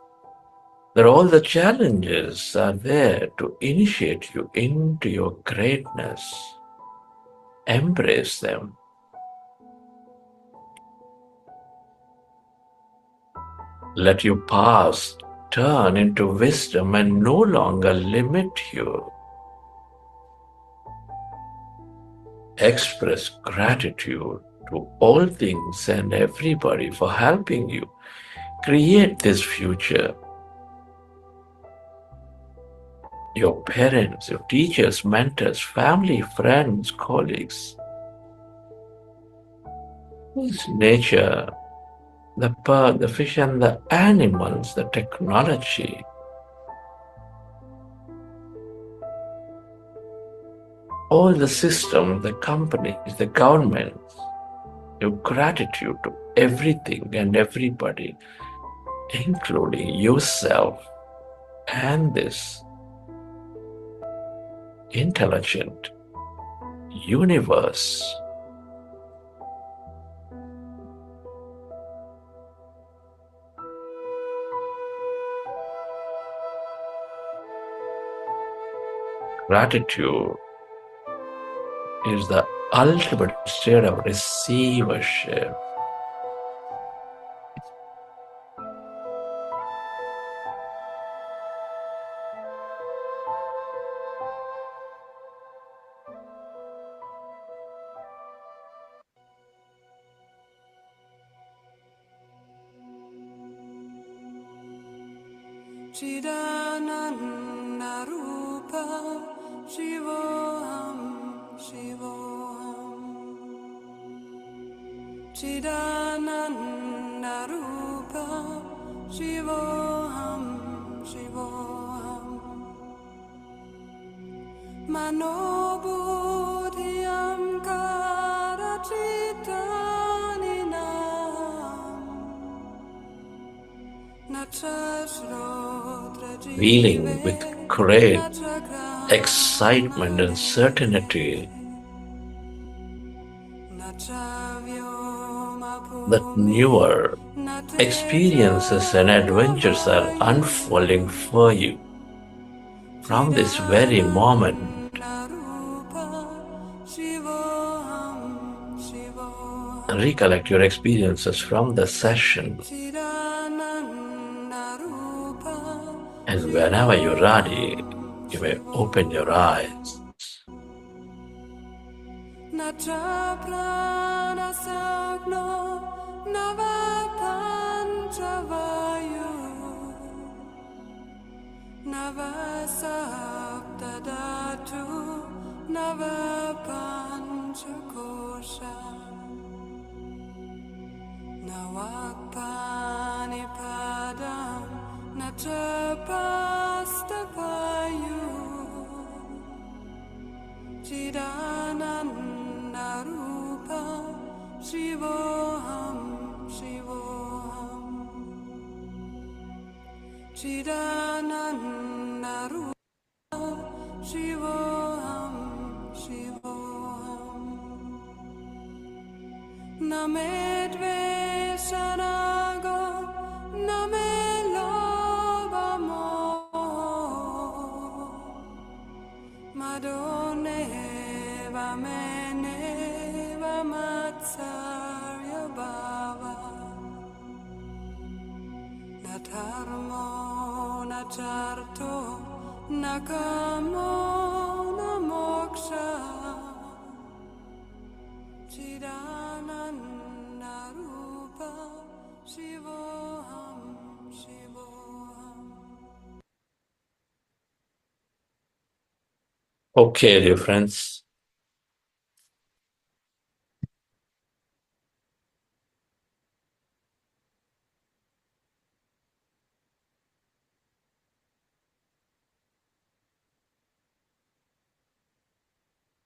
That all the challenges are there to initiate you into your greatness. Embrace them. Let your past turn into wisdom and no longer limit you. Express gratitude to all things and everybody for helping you create this future. Your parents, your teachers, mentors, family, friends, colleagues. It's nature, the bird, the fish and the animals, the technology. All the systems, the companies, the governments. Your gratitude to everything and everybody, including yourself and this intelligent universe. Gratitude is the ultimate state of receivership. Chidananda Rupa Shivoham Shivoham Chidananda Rupa Shivoham Shivoham Manobudhyam Karachitaninaam Feeling with great excitement and certainty that newer experiences and adventures are unfolding for you from this very moment. Recollect your experiences from the session. And whenever you're ready, you may open your eyes. Nava Panchakosha Nawakpanipadam Natrapastapayu Chidananda Rupa Shivoham Shivoham Chidananda Rupa Shivoham Shivoham Namedveshanago Namelobamo Madoneva Meneva Matsarya Bhava Natarmo Nacharto Nakamo Namoksha Chidananda Rupa Shivoham Shivoham. Okay, dear friends.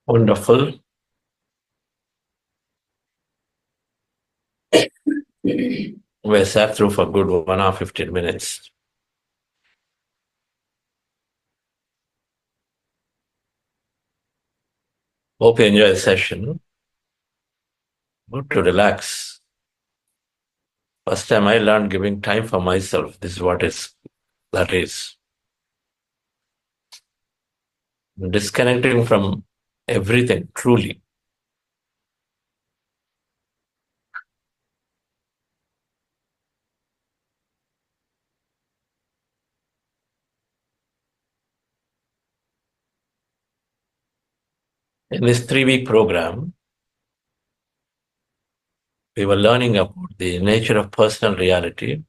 Wonderful. We sat through for a good 1 hour, 15 minutes. Hope you enjoy the session. Good to relax. First time I learned giving time for myself. This is what that is. Disconnecting from everything, truly. In this 3-week program, we were learning about the nature of personal reality,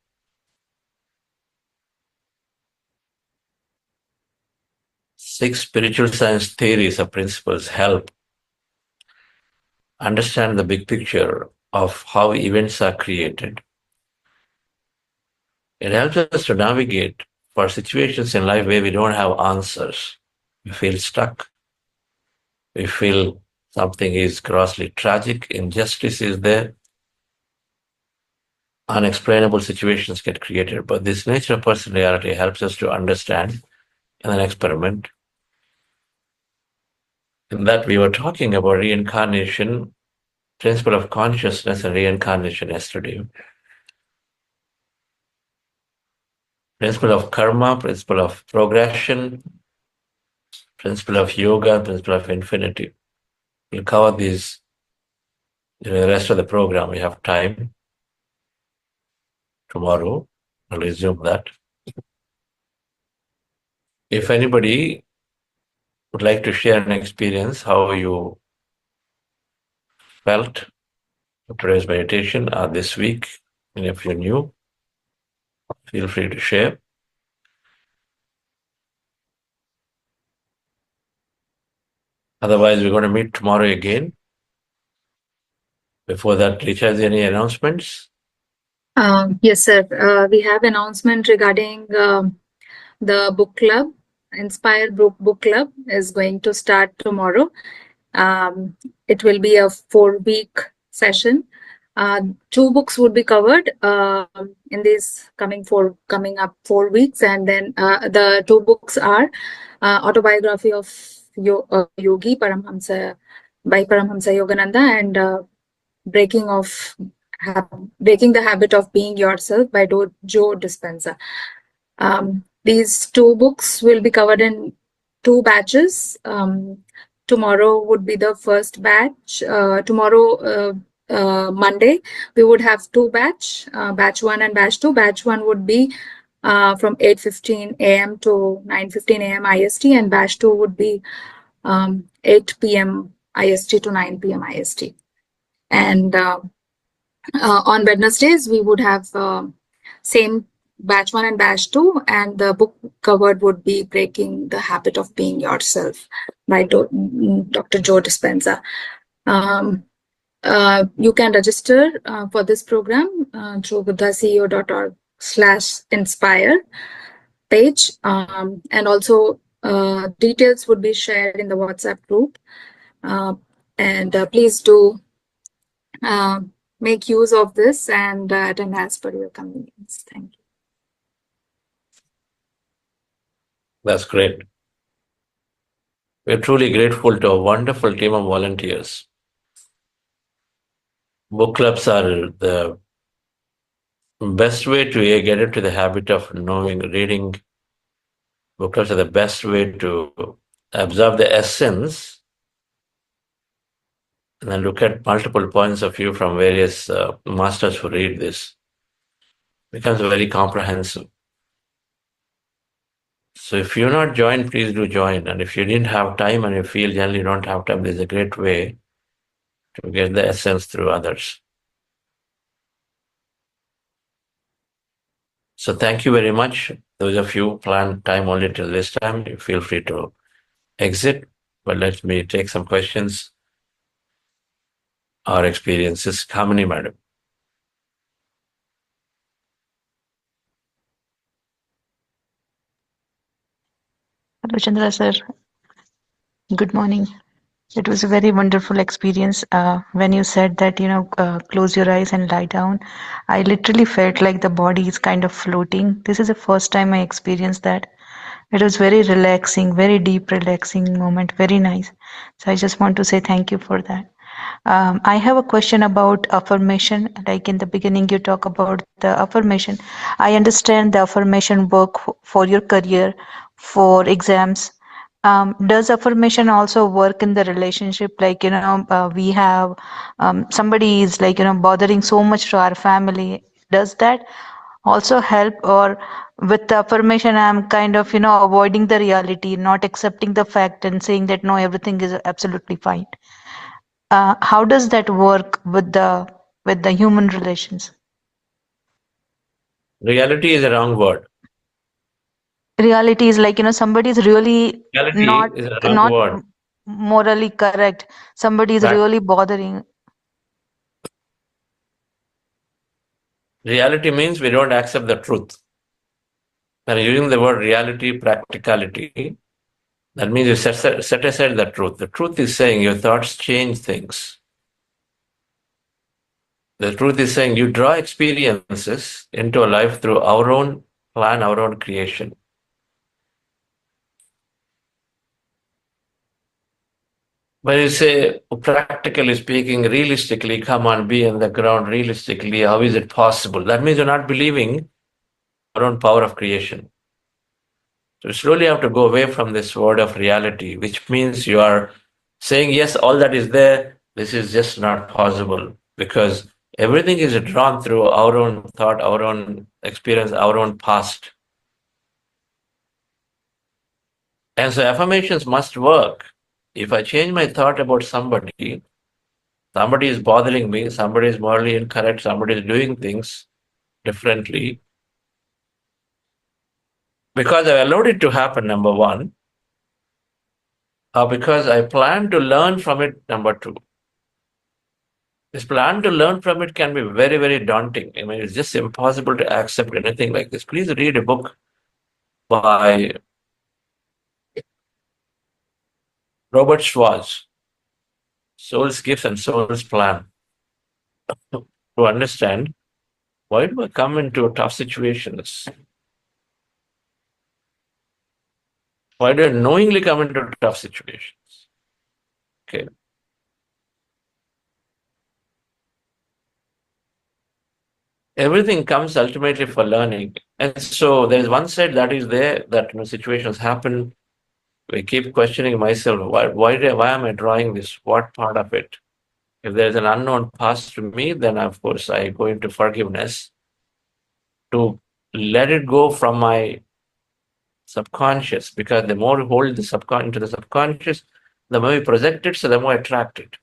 six spiritual science theories or principles help understand the big picture of how events are created. It helps us to navigate for situations in life where we don't have answers. We feel stuck. We feel something is grossly tragic, injustice is there. Unexplainable situations get created. But this nature of personal reality helps us to understand in an experiment. In that we were talking about reincarnation, principle of consciousness and reincarnation yesterday. Principle of karma, principle of progression, principle of yoga, principle of infinity. We'll cover these during the rest of the program. We have time. Tomorrow, I'll resume that. If anybody would like to share an experience, how you felt today's meditation or this week, and if you're new, feel free to share. Otherwise, we're going to meet tomorrow again. Before that, Richa, any announcements? Yes, sir. We have announcement regarding the book club. Inspire Book Club is going to start tomorrow. It will be a 4-week session. 2 books would be covered in these coming up 4 weeks, and then the 2 books are Autobiography of Yogi Paramhamsa by Paramhamsa Yogananda and Breaking the Habit of Being Yourself by Joe Dispenza. These 2 books will be covered in 2 batches. Tomorrow would be the first batch. Monday, we would have 2 batch 1 and batch 2. Batch 1 would be from 8:15 a.m. to 9:15 a.m. IST, and batch 2 would be 8 p.m. IST to 9 p.m. IST. And on Wednesdays, we would have same batch 1 and batch 2, and the book covered would be Breaking the Habit of Being Yourself by Dr. Joe Dispenza. You can register for this program through buddhaceo.org/inspire page. And also details would be shared in the WhatsApp group. And please do make use of this and attend as per your convenience. Thank you. That's great. We're truly grateful to a wonderful team of volunteers. Book clubs are the best way to get into the habit of knowing, reading. Book clubs are the best way to absorb the essence and then look at multiple points of view from various masters who read this. It becomes very comprehensive. So if you're not joined, please do join. And if you didn't have time and you feel generally you don't have time, there's a great way to get the essence through others. So thank you very much. Those of you plan time only till this time, you feel free to exit. But let me take some questions or experiences. Kamini, madam. Hello, Chandra sir. Good morning. It was a very wonderful experience. When you said that, close your eyes and lie down, I literally felt like the body is kind of floating. This is the first time I experienced that. It was very relaxing, very deep, relaxing moment. Very nice. So I just want to say thank you for that. I have a question about affirmation. Like in the beginning, you talk about the affirmation. I understand the affirmation work for your career, for exams. Does affirmation also work in the relationship? Like, we have somebody is like, bothering so much to our family. Does that also help? Or with the affirmation, I'm kind of, avoiding the reality, not accepting the fact and saying that, no, everything is absolutely fine. How does that work with the human relations? Reality is a wrong word. Reality is like, somebody is really Reality not is a wrong word. morally correct. Somebody is Right. really bothering. Reality means we don't accept the truth. When using the word reality, practicality, that means you set aside the truth. The truth is saying your thoughts change things. The truth is saying you draw experiences into a life through our own plan, our own creation. When you say, practically speaking, realistically, come on, be on the ground realistically, how is it possible? That means you're not believing our own power of creation. So you slowly have to go away from this word of reality, which means you are saying, yes, all that is there, this is just not possible, because everything is drawn through our own thought, our own experience, our own past. And so affirmations must work. If I change my thought about somebody is bothering me, somebody is morally incorrect, somebody is doing things differently, because I allowed it to happen, number one, or because I plan to learn from it, number two. This plan to learn from it can be very, very daunting. I mean, it's just impossible to accept anything like this. Please read a book by Robert Schwartz, Soul's Gifts and Soul's Plan, to understand why do I come into tough situations? Why do I knowingly come into tough situations? Okay. Everything comes ultimately for learning. And so there's one side that is there, that situations happen. We keep questioning myself, why am I drawing this? What part of it? If there's an unknown past to me, then of course I go into forgiveness to let it go from my subconscious, because the more we hold into the subconscious, the more we project it, so the more I attract it.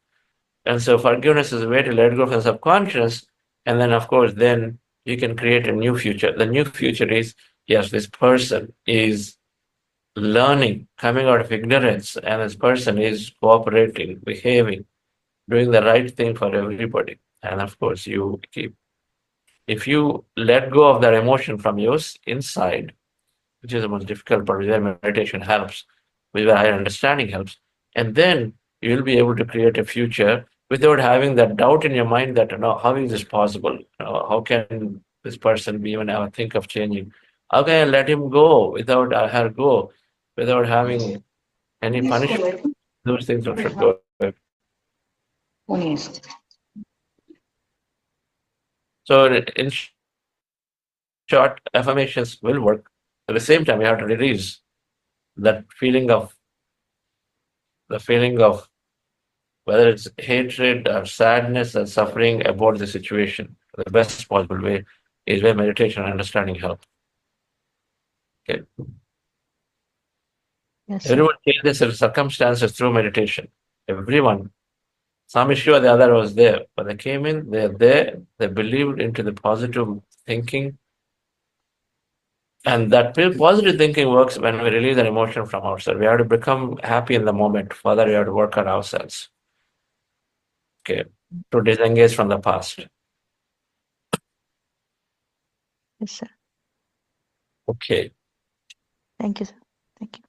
And so forgiveness is a way to let go from the subconscious. And then, of course, then you can create a new future. The new future is, yes, this person is learning, coming out of ignorance, and this person is cooperating, behaving, doing the right thing for everybody. And of course, if you let go of that emotion from your inside, which is the most difficult part, where meditation helps, where higher understanding helps, and then you'll be able to create a future without having that doubt in your mind that, no, how is this possible? How can this person be even ever think of changing? How can I let him go without her go, without having any punishment? Those things should go. So in short, affirmations will work. At the same time, you have to release that feeling of whether it's hatred or sadness or suffering about the situation. The best possible way is where meditation and understanding help. Okay. Yes, sir. Everyone changes their circumstances through meditation. Everyone. Some issue or the other was there, but they came in, they're there, they believed into the positive thinking. And that positive thinking works when we release an emotion from ourselves. We have to become happy in the moment. Further, we have to work on ourselves. Okay. To disengage from the past. Yes, sir. Okay. Thank you, sir. Thank you.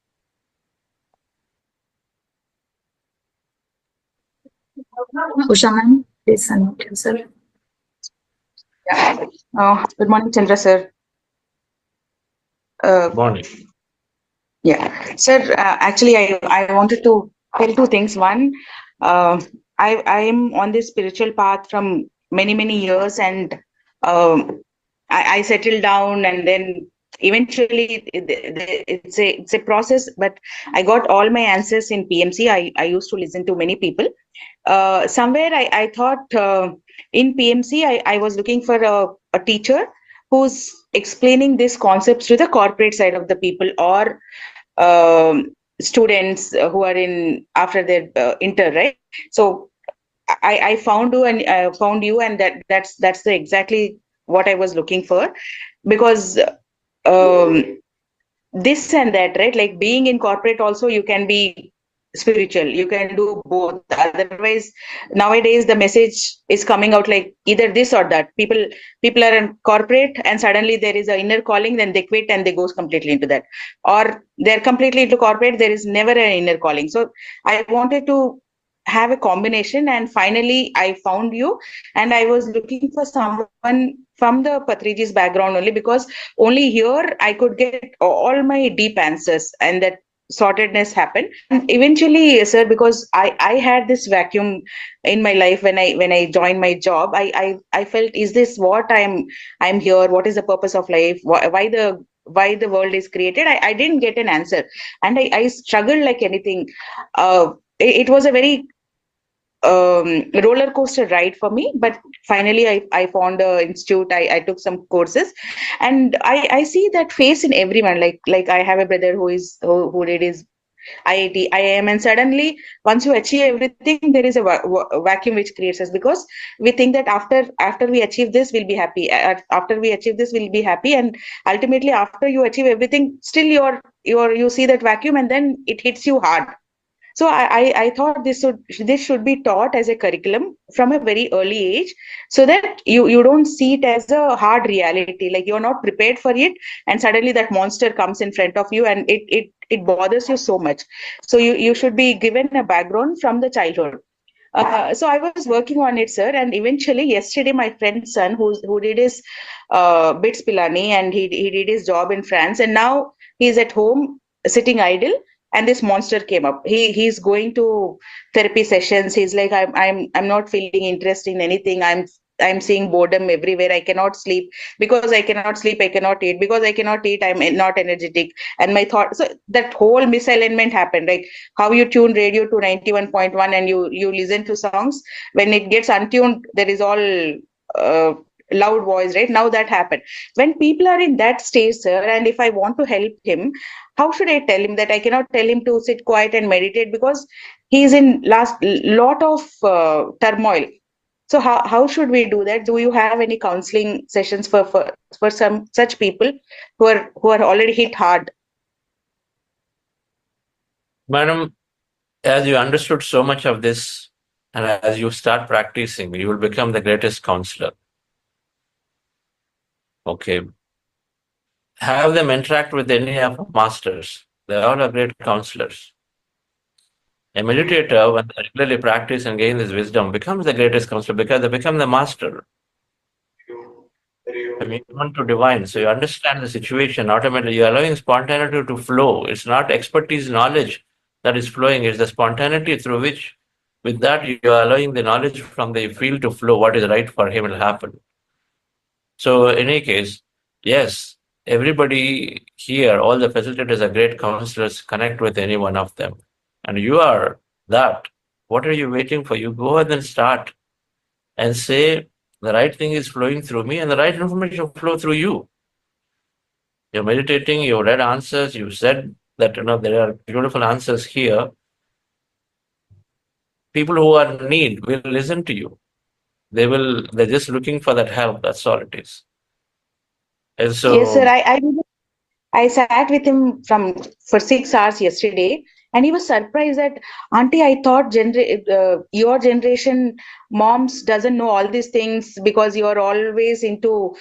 Usha ma'am, please unmute yourself. Good morning, Chandra sir. Good morning. Yeah, sir. Actually, I wanted to tell two things. One, I am on this spiritual path from many years, and I settled down, and then eventually it's a process. But I got all my answers in PMC. I used to listen to many people. Somewhere I thought in PMC I was looking for a teacher who's explaining these concepts to the corporate side of the people, or students who are in after their inter, right? So I found you, and that's the exactly what I was looking for, because this and that, right? Like being in corporate also, you can be spiritual, you can do both. Otherwise, nowadays the message is coming out like either this or that. People are in corporate and suddenly there is an inner calling, then they quit and they goes completely into that, or they're completely into corporate, there is never an inner calling. So I wanted to have a combination, and finally I found you. And I was looking for someone from the Patriji's background only, because only here I could get all my deep answers, and that sortedness happened. And eventually, sir, because I had this vacuum in my life when I joined my job, I felt, is this what I'm here? What is the purpose of life? Why the world is created? I didn't get an answer, and I struggled like anything. It was a very roller coaster ride for me, but finally I found an institute. I took some courses, and I see that face in everyone. Like I have a brother who did his IIT, IIM, and suddenly once you achieve everything, there is a vacuum which creates us, because we think that after we achieve this, we'll be happy. After we achieve this, we'll be happy, and ultimately after you achieve everything, still you see that vacuum, and then it hits you hard. So I thought this should be taught as a curriculum from a very early age, so that you don't see it as a hard reality, like you're not prepared for it, and suddenly that monster comes in front of you, and it bothers you so much. So you should be given a background from the childhood. So I was working on it, sir, and eventually yesterday my friend's son who did his BITS Pilani, and he did his job in France, and now he's at home sitting idle, and this monster came up. He's going to therapy sessions. He's like, I'm not feeling interest in anything. I'm seeing boredom everywhere. I cannot sleep. Because I cannot sleep, I cannot eat. Because I cannot eat, I'm not energetic. And my thought, so that whole misalignment happened. Like how you tune radio to 91.1 and you listen to songs. When it gets untuned, there is all loud voice, right? Now that happened. When people are in that stage, sir, and if I want to help him, how should I tell him that? I cannot tell him to sit quiet and meditate, because he's in lot of turmoil. So how should we do that? Do you have any counseling sessions for some such people who are already hit hard? Madam, as you understood so much of this And as you start practicing, you will become the greatest counselor. Okay. Have them interact with any of the masters. They all are great counselors. A meditator, when they regularly practice and gain this wisdom, becomes the greatest counselor because they become the master. I mean, you want to divine, so you understand the situation automatically. You're allowing spontaneity to flow. It's not expertise, knowledge that is flowing. It's the spontaneity through which, with that, you are allowing the knowledge from the field to flow. What is right for him will happen. So, in any case, yes, everybody here, all the facilitators are great counselors. Connect with any one of them. And you are that. What are you waiting for? You go ahead and start and say, the right thing is flowing through me and the right information will flow through you. You're meditating, you read answers, you said that there are beautiful answers here. People who are in need will listen to you. They're just looking for that help. That's all it is. And so Yes, sir. I sat with him for 6 hours yesterday, and he was surprised that, Auntie, I thought your generation moms doesn't know all these things because you're always into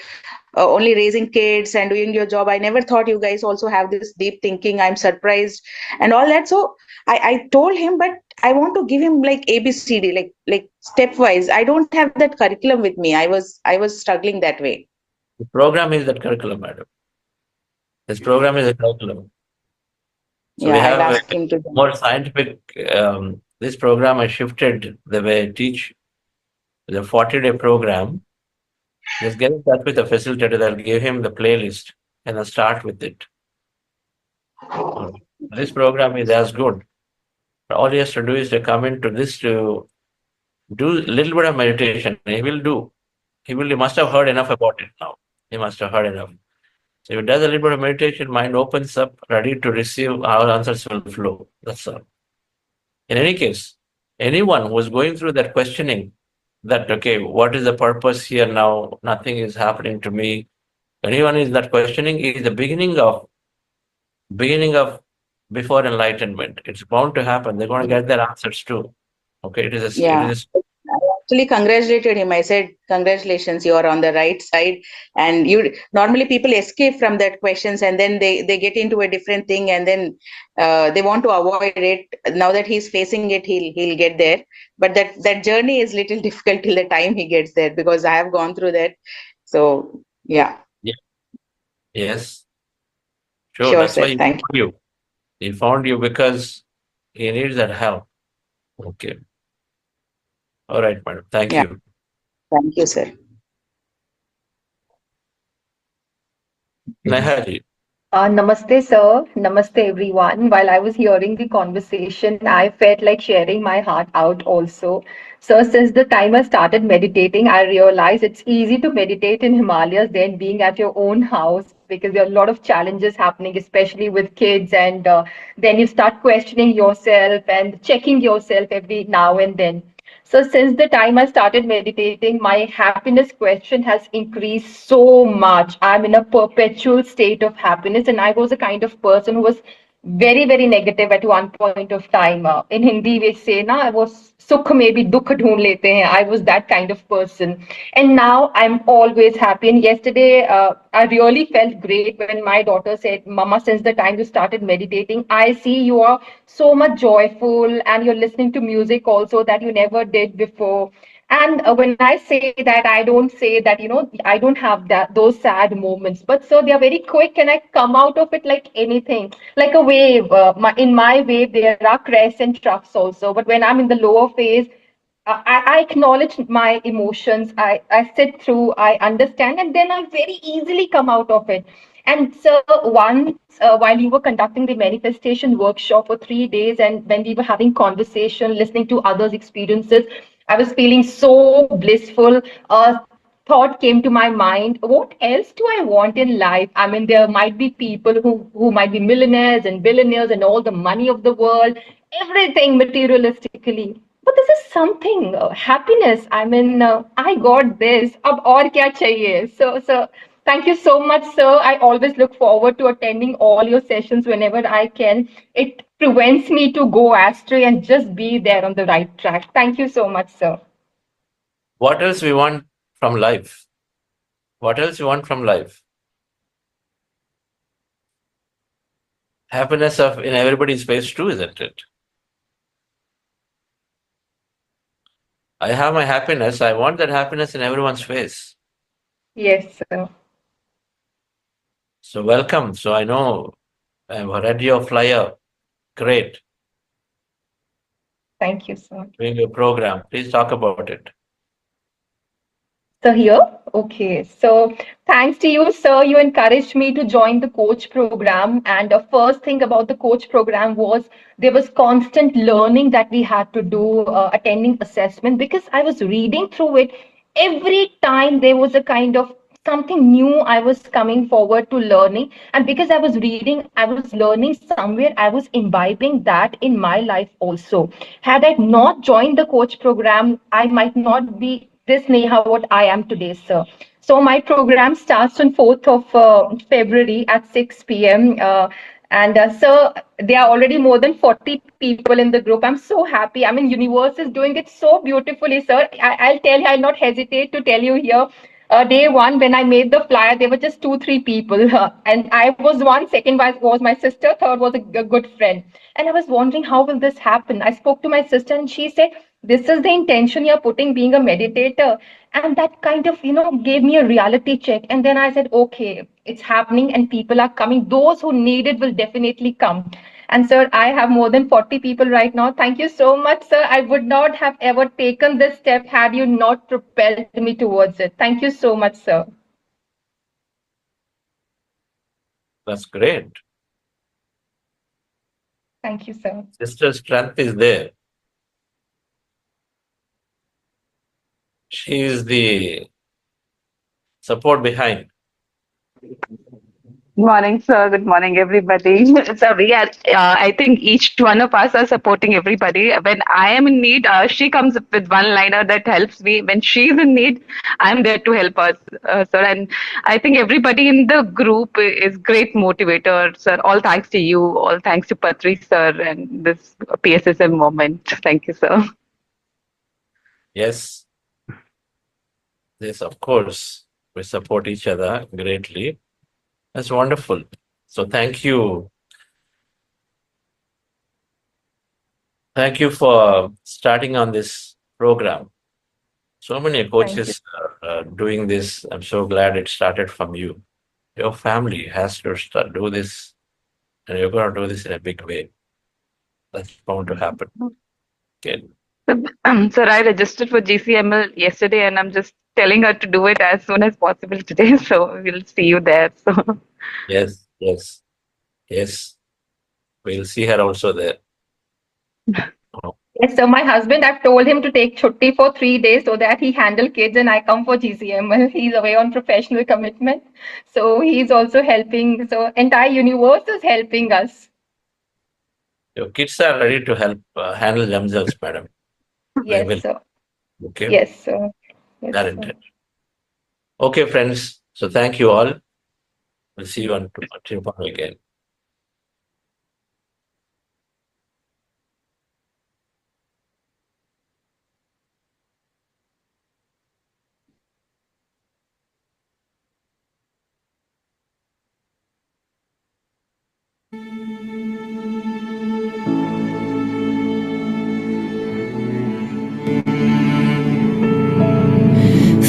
only raising kids and doing your job. I never thought you guys also have this deep thinking. I'm surprised and all that. So I told him, but I want to give him like ABCD, like stepwise. I don't have that curriculum with me. I was struggling that way. the program is that curriculum, madam. This program is a curriculum. So Yeah, we I'll have ask him to. more scientific. This program I shifted the way I teach. The 40-day program. Just get in touch with the facilitator. They'll give him the playlist and I'll start with it. This program is as good. All he has to do is to come into this to do a little bit of meditation. He will do. He must have heard enough about it now. He must have heard enough. So if he does a little bit of meditation, mind opens up, ready to receive, our answers will flow. That's all. In any case, anyone who is going through that questioning, that, okay, what is the purpose here now? Nothing is happening to me. Anyone is that questioning is the beginning of before enlightenment. It's bound to happen. They're going to get their answers too. Okay, it is. I actually congratulated him. I said, congratulations, you are on the right side. And you normally people escape from that questions and then they get into a different thing and then they want to avoid it. Now that he's facing it, he'll get there. But that journey is little difficult till the time he gets there because I have gone through that. So yeah. Yes. Sure, that's sir. why he Thank found you. He found you because he needs that help. Okay. All right, madam. Thank you. Thank you, sir. Nehaji. Namaste, sir. Namaste, everyone. While I was hearing the conversation, I felt like sharing my heart out also. So, since the time I started meditating, I realized it's easy to meditate in Himalayas than being at your own house because there are a lot of challenges happening, especially with kids. And then you start questioning yourself and checking yourself every now and then. So since the time I started meditating, my happiness question has increased so much. I'm in a perpetual state of happiness, and I was a kind of person who was very, very negative at one point of time. In Hindi, we say, "Na, I was sukh mein bhi dukh dhoond lete hain." I was that kind of person, and now I'm always happy. And yesterday, I really felt great when my daughter said, "Mama, since the time you started meditating, I see you are so much joyful, and you're listening to music also that you never did before." And when I say that, I don't say that, I don't have those sad moments, but so they are very quick and I come out of it like anything, like a wave. In my wave, there are crests and troughs also. But when I'm in the lower phase, I acknowledge my emotions. I sit through, I understand, and then I very easily come out of it. And so once, while you were conducting the manifestation workshop for 3 days, and when we were having conversation, listening to others' experiences, I was feeling so blissful. Thought came to my mind, what else do I want in life? I mean, there might be people who might be millionaires and billionaires and all the money of the world, everything materialistically. But this is something, happiness. I mean, I got this. Ab aur kya chahiye? So thank you so much, sir. I always look forward to attending all your sessions whenever I can. It prevents me to go astray and just be there on the right track. Thank you so much, sir. What else we want from life? What else you want from life? Happiness in everybody's face too, isn't it? I have my happiness. I want that happiness in everyone's face. Yes, sir. So welcome. So I know I've read your flyer. Great. Thank you, sir. Doing your program. Please talk about it. So here, okay. So thanks to you, sir, you encouraged me to join the coach program. And the first thing about the coach program was there was constant learning that we had to do, attending assessment, because I was reading through it. Every time there was a kind of something new I was coming forward to learning. And because I was reading, I was learning somewhere, I was imbibing that in my life also. Had I not joined the coach program, I might not be this Neha what I am today, sir. So my program starts on 4th of February at 6 p.m. Sir, there are already more than 40 people in the group. I'm so happy. I mean, Universe is doing it so beautifully, sir. I'll tell you, I'll not hesitate to tell you here. Day one, when I made the flyer, there were just 2-3 people. And I was one, second was my sister, third was a good friend. And I was wondering, how will this happen? I spoke to my sister and she said, this is the intention you're putting being a meditator. And that kind of, gave me a reality check. And then I said, okay, it's happening and people are coming. Those who need it will definitely come. And sir, I have more than 40 people right now. Thank you so much, sir. I would not have ever taken this step had you not propelled me towards it. Thank you so much, sir. That's great. Thank you, sir. Sister's strength is there. She is the support behind. Good morning, sir. Good morning, everybody. So I think each one of us are supporting everybody. When I am in need, she comes up with one-liner that helps me. When she's in need, I'm there to help us, sir. And I think everybody in the group is great motivator, sir. All thanks to you. All thanks to Patri, sir, and this PSSM moment. Thank you, sir. Yes. Yes, of course. We support each other greatly. That's wonderful. So thank you. Thank you for starting on this program. So many coaches are doing this. I'm so glad it started from you. Your family has to do this, and you're going to do this in a big way. That's bound to happen. Okay. Sir, I registered for GCML yesterday and I'm just telling her to do it as soon as possible today. So we'll see you there. So Yes. We'll see her also there. Yes, so my husband, I've told him to take chutti for 3 days so that he handle kids and I come for GCML. He's away on professional commitment. So he's also helping. So entire universe is helping us. Your kids are ready to help handle themselves, madam. They will. Yes, sir. Okay. Yes, sir. Yes, That sir. intent. Okay, friends. So thank you all. We'll see you on tomorrow again.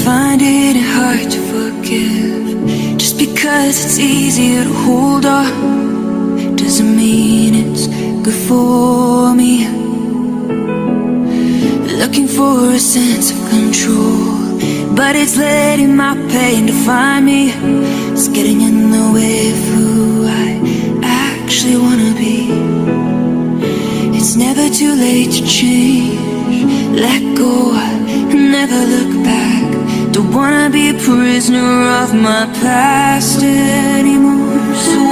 Find it hard to forgive just because it's easier to hold on. Doesn't mean it's good for me. Looking for a sense of control, but it's letting my pain define me. It's getting in the way of who I actually wanna be. It's never too late to change. Let go, never look back. Don't wanna be a prisoner of my past anymore. So